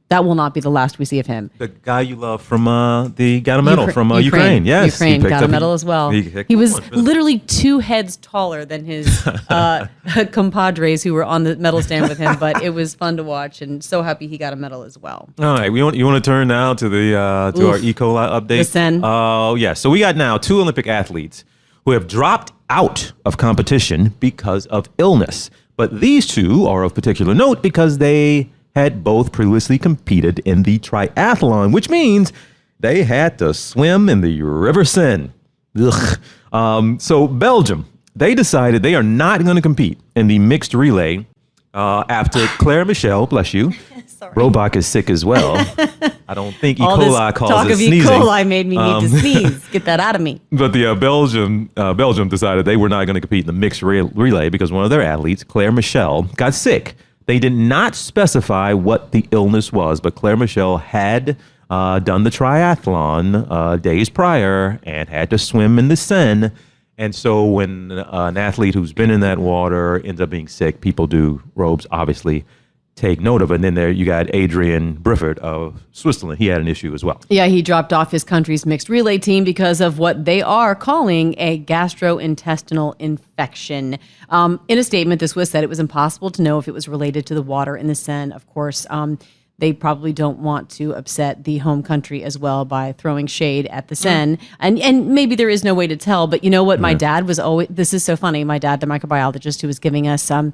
that will not be the last we see of him. The guy you love from got a medal from Ukraine. Yes, Ukraine got a medal as well. He was literally 2 heads taller than his compadres who were on the medal stand with him. But it was fun to watch, and so happy he got a medal as well. All right, you want to turn now to the our E. coli update. The Seine. Oh yeah, so we got now 2 Olympic athletes who have dropped out of competition because of illness. But these 2 are of particular note because they had both previously competed in the triathlon, which means they had to swim in the River Seine. So Belgium, they decided they are not going to compete in the mixed relay after Claire Michel, bless you, Robach is sick as well. I don't think E. coli causes talk of sneezing. E. coli made me need to sneeze. Get that out of me. But the Belgium decided they were not going to compete in the mixed relay because one of their athletes, Claire Michel, got sick. They did not specify what the illness was, but Claire Michel had done the triathlon days prior and had to swim in the Seine. And so when an athlete who's been in that water ends up being sick, people do robes, obviously, take note of it. And then there you got Adrian Brifford of Switzerland. He had an issue as well. Yeah, he dropped off his country's mixed relay team because of what they are calling a gastrointestinal infection. In a statement, the Swiss said it was impossible to know if it was related to the water in the Seine. Of course, they probably don't want to upset the home country as well by throwing shade at the Seine. And maybe there is no way to tell. But you know what? My dad was always, this is so funny, my dad, the microbiologist who was giving us some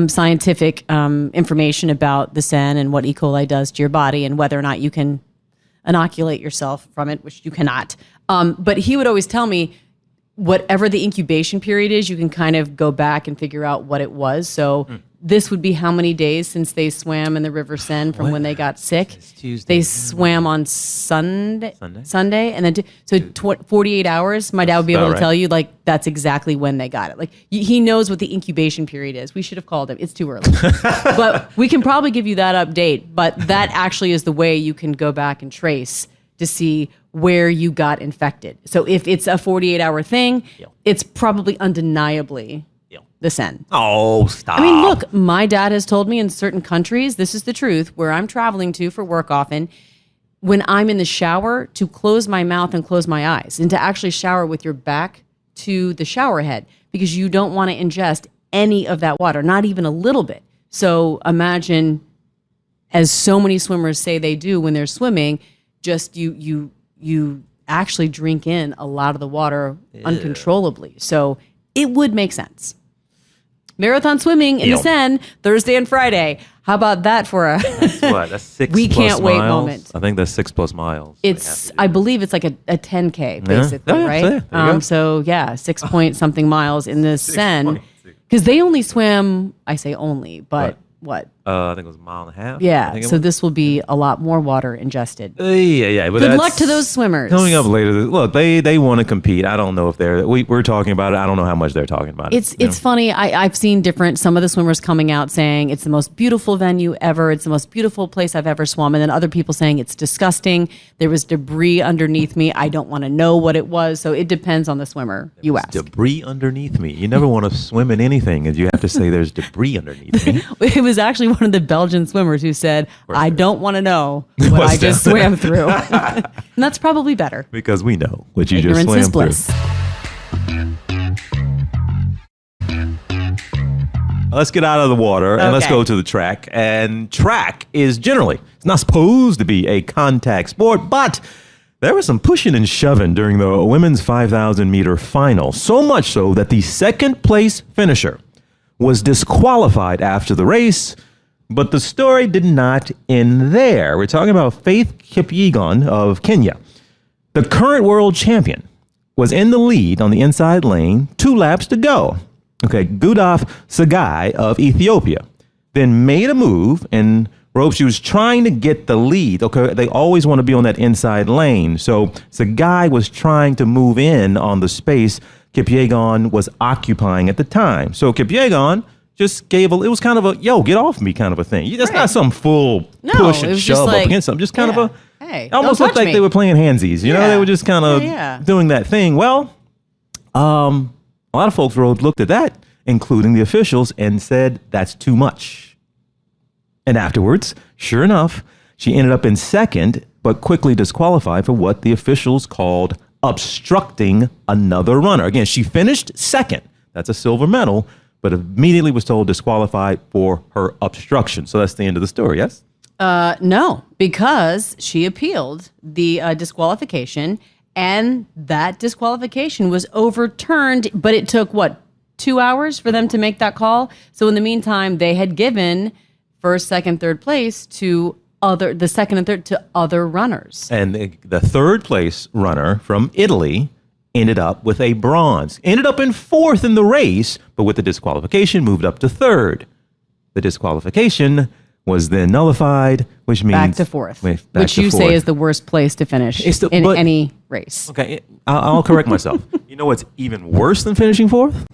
scientific information about the Seine and what E. coli does to your body and whether or not you can inoculate yourself from it, which you cannot. But he would always tell me, whatever the incubation period is, you can kind of go back and figure out what it was. So this would be how many days since they swam in the River Seine from when they got sick? It's Tuesday. They swam on Sunday, and then 48 hours. My dad would be able to tell you, like, that's exactly when they got it. Like, he knows what the incubation period is. We should have called him. It's too early, but we can probably give you that update. But that actually is the way you can go back and trace to see where you got infected. So if it's a 48-hour thing, it's probably undeniably the Seine. Oh, stop. I mean, look, my dad has told me in certain countries, this is the truth, where I'm traveling to for work often, when I'm in the shower, to close my mouth and close my eyes and to actually shower with your back to the shower head because you don't want to ingest any of that water, not even a little bit. So imagine, as so many swimmers say they do when they're swimming, just you actually drink in a lot of the water uncontrollably. So it would make sense. Marathon swimming in the Seine Thursday and Friday. How about that for a that's 6 we plus can't wait miles? moment? I think that's 6+ miles. It's I believe it's like a 10K basically, right? There you so 6 point something miles in the Seine because they only swam. I say only, but what? I think it was a mile and a half. Yeah, so this will be a lot more water ingested. Yeah. But good luck to those swimmers. Coming up later, look, they want to compete. I don't know if we're talking about it. I don't know how much they're talking about it. It's funny. I've seen some of the swimmers coming out saying it's the most beautiful venue ever. It's the most beautiful place I've ever swum. And then other people saying it's disgusting. There was debris underneath me. I don't want to know what it was. So it depends on the swimmer you ask. Debris underneath me. You never want to swim in anything and you have to say there's debris underneath me. It was actually one of the Belgian swimmers who said, I don't want to know what I just swam through. And that's probably better. Because we know what you Ignorance just is swam bliss. Through. Let's get out of the water and let's go to the track. And track is it's not supposed to be a contact sport, but there was some pushing and shoving during the women's 5,000 meter final. So much so that the second place finisher was disqualified after the race. But the story did not end there. We're talking about Faith Kipyegon of Kenya, the current world champion. was in the lead on the inside lane, 2 laps to go. Okay, Gudaf Sagai of Ethiopia then made a move and she was trying to get the lead. Okay, they always want to be on that inside lane. So Sagai was trying to move in on the space Kipyegon was occupying at the time. So Kipyegon just it was kind of a, yo, get off me kind of a thing. That's not some full push and shove up against them. Just kind of a, hey, almost looked like they were playing handsies. You know, they were just kind of doing that thing. Well, a lot of folks looked at that, including the officials, and said, that's too much. And afterwards, sure enough, she ended up in second, but quickly disqualified for what the officials called obstructing another runner. Again, she finished second. That's a silver medal, but immediately was told disqualified for her obstruction. So that's the end of the story, yes? No, because she appealed the disqualification, and that disqualification was overturned, but it took, 2 hours for them to make that call? So in the meantime, they had given first, second, third place to the second and third to other runners. And the third place runner from Italy ended up with a bronze. Ended up in fourth in the race, but with the disqualification moved up to third. The disqualification was then nullified, which means back to fourth, which you say is the worst place to finish in any race. Okay, I'll correct myself. You know what's even worse than finishing fourth?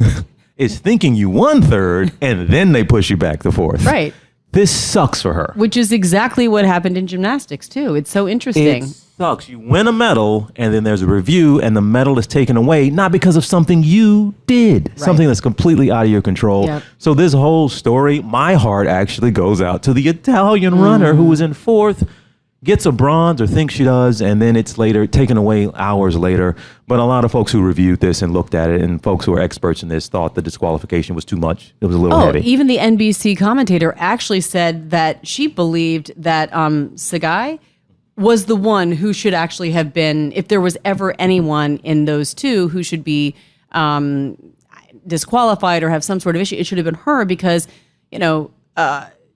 Is thinking you won third and then they push you back to fourth. Right. This sucks for her. Which is exactly what happened in gymnastics, too. It's so interesting. It sucks. You win a medal, and then there's a review, and the medal is taken away, not because of something you did, something that's completely out of your control. Yep. So this whole story, my heart actually goes out to the Italian runner who was in fourth, gets a bronze or thinks she does, and then it's later taken away hours later. But a lot of folks who reviewed this and looked at it, and folks who are experts in this, thought the disqualification was too much. It was a little heavy. Even the NBC commentator actually said that she believed that Sagai was the one who should actually have been, if there was ever anyone in those two who should be disqualified or have some sort of issue, it should have been her because,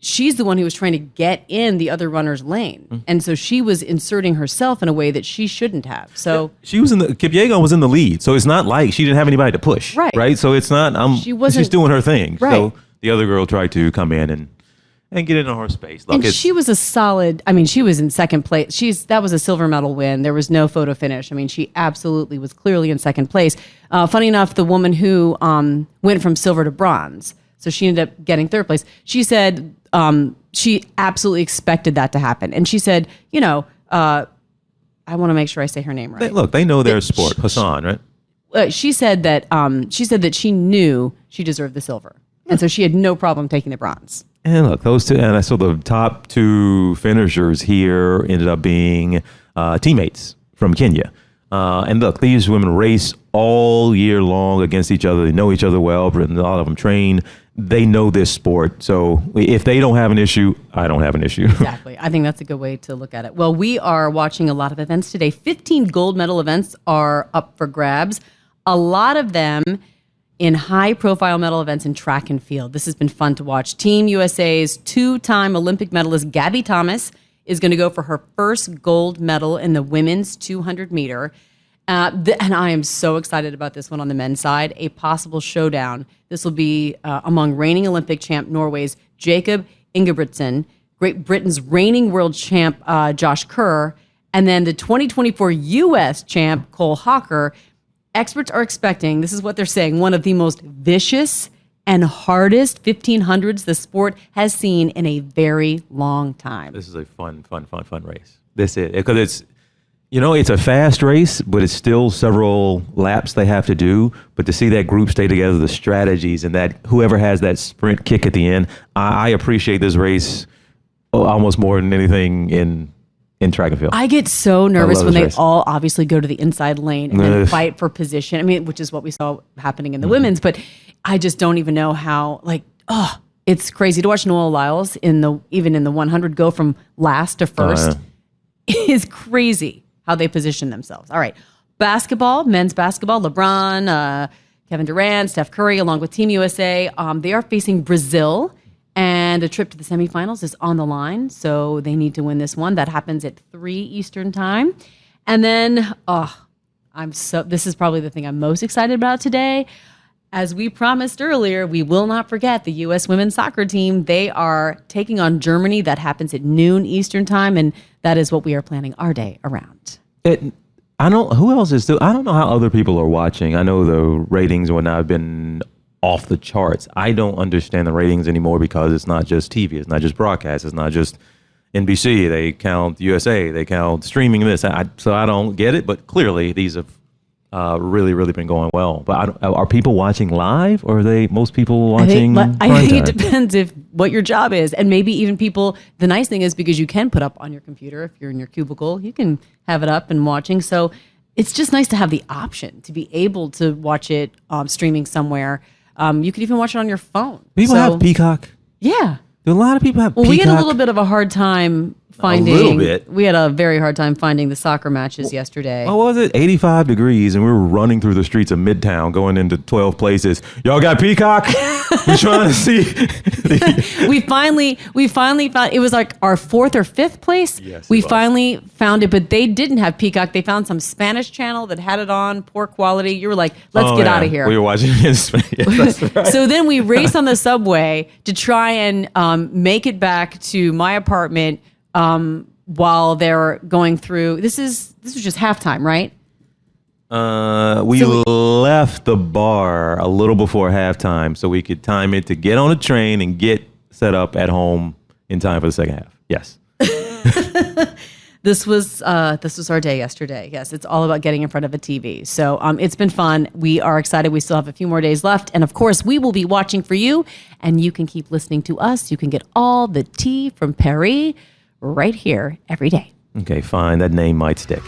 she's the one who was trying to get in the other runner's lane. And so she was inserting herself in a way that she shouldn't have. So she was Kipyegon was in the lead. So it's not like she didn't have anybody to push. Right. So it's not, she's doing her thing. Right. So the other girl tried to come in and get into her space. Look, and she was she was in second place. That was a silver medal win. There was no photo finish. She absolutely was clearly in second place. Funny enough, the woman who went from silver to bronze, so she ended up getting third place. She said she absolutely expected that to happen. And she said, I want to make sure I say her name right. They know their sport. Hassan, right? She said that she knew she deserved the silver. And so she had no problem taking the bronze. And look, those two, and I saw the top two finishers here ended up being teammates from Kenya. And look, these women race all year long against each other. They know each other well, but a lot of them train. They know this sport. So if they don't have an issue, I don't have an issue. Exactly. I think that's a good way to look at it. Well, we are watching a lot of events today. 15 gold medal events are up for grabs. A lot of them in high-profile medal events in track and field. This has been fun to watch. Team USA's two-time Olympic medalist Gabby Thomas is going to go for her first gold medal in the women's 200-meter. And I am so excited about this one on the men's side. A possible showdown. This will be among reigning Olympic champ Norway's Jacob Ingebrigtsen, Great Britain's reigning world champ Josh Kerr, and then the 2024 U.S. champ Cole Hawker. Experts are expecting, this is what they're saying, one of the most vicious and hardest 1500s the sport has seen in a very long time. This is a fun race. This is, because it's a fast race, but it's still several laps they have to do. But to see that group stay together, the strategies, and that whoever has that sprint kick at the end, I appreciate this race almost more than anything in track and field. I get so nervous when they all obviously go to the inside lane and then fight for position. Which is what we saw happening in the women's, but I just don't even know how, it's crazy to watch Noah Lyles even in the 100 go from last to first. It is crazy how they position themselves. All right. Basketball, men's basketball, LeBron, Kevin Durant, Steph Curry, along with Team USA. They are facing Brazil, and a trip to the semifinals is on the line. So they need to win this one. That happens at 3 Eastern time. And then This is probably the thing I'm most excited about today. As we promised earlier, we will not forget the U.S. women's soccer team. They are taking on Germany. That happens at noon Eastern time, and that is what we are planning our day around. I don't. Who else is still? I don't know how other people are watching. I know the ratings and whatnot have been off the charts. I don't understand the ratings anymore because it's not just TV. It's not just broadcast. It's not just NBC. They count USA. They count streaming this. So I don't get it. But clearly, these have really, really been going well. But are people watching live, or are they most people watching? I think it depends if what your job is, and maybe even people. The nice thing is because you can put up on your computer if you're in your cubicle, you can have it up and watching. So it's just nice to have the option to be able to watch it streaming somewhere. You could even watch it on your phone. People have Peacock. Yeah. Do a lot of people have Peacock? We had a little bit of a hard time finding. A little bit. We had a very hard time finding the soccer matches yesterday. What was it? 85 degrees, and we were running through the streets of Midtown, going into 12 places. Y'all got Peacock? You trying to see? We finally found. It was like our 4th or 5th place. Yes, we finally found it, but they didn't have Peacock. They found some Spanish channel that had it on, poor quality. You were like, let's get out of here. We were watching it in Spanish. Yes, that's right. So then we raced on the subway to try and make it back to my apartment while they're going through. This was just halftime, right? We left the bar a little before halftime so we could time it to get on a train and get set up at home in time for the second half. Yes. This was our day yesterday. Yes, it's all about getting in front of a TV. So it's been fun. We are excited. We still have a few more days left. And of course, we will be watching for you. And you can keep listening to us. You can get all the tea from Paris right here every day. Okay, fine. That name might stick.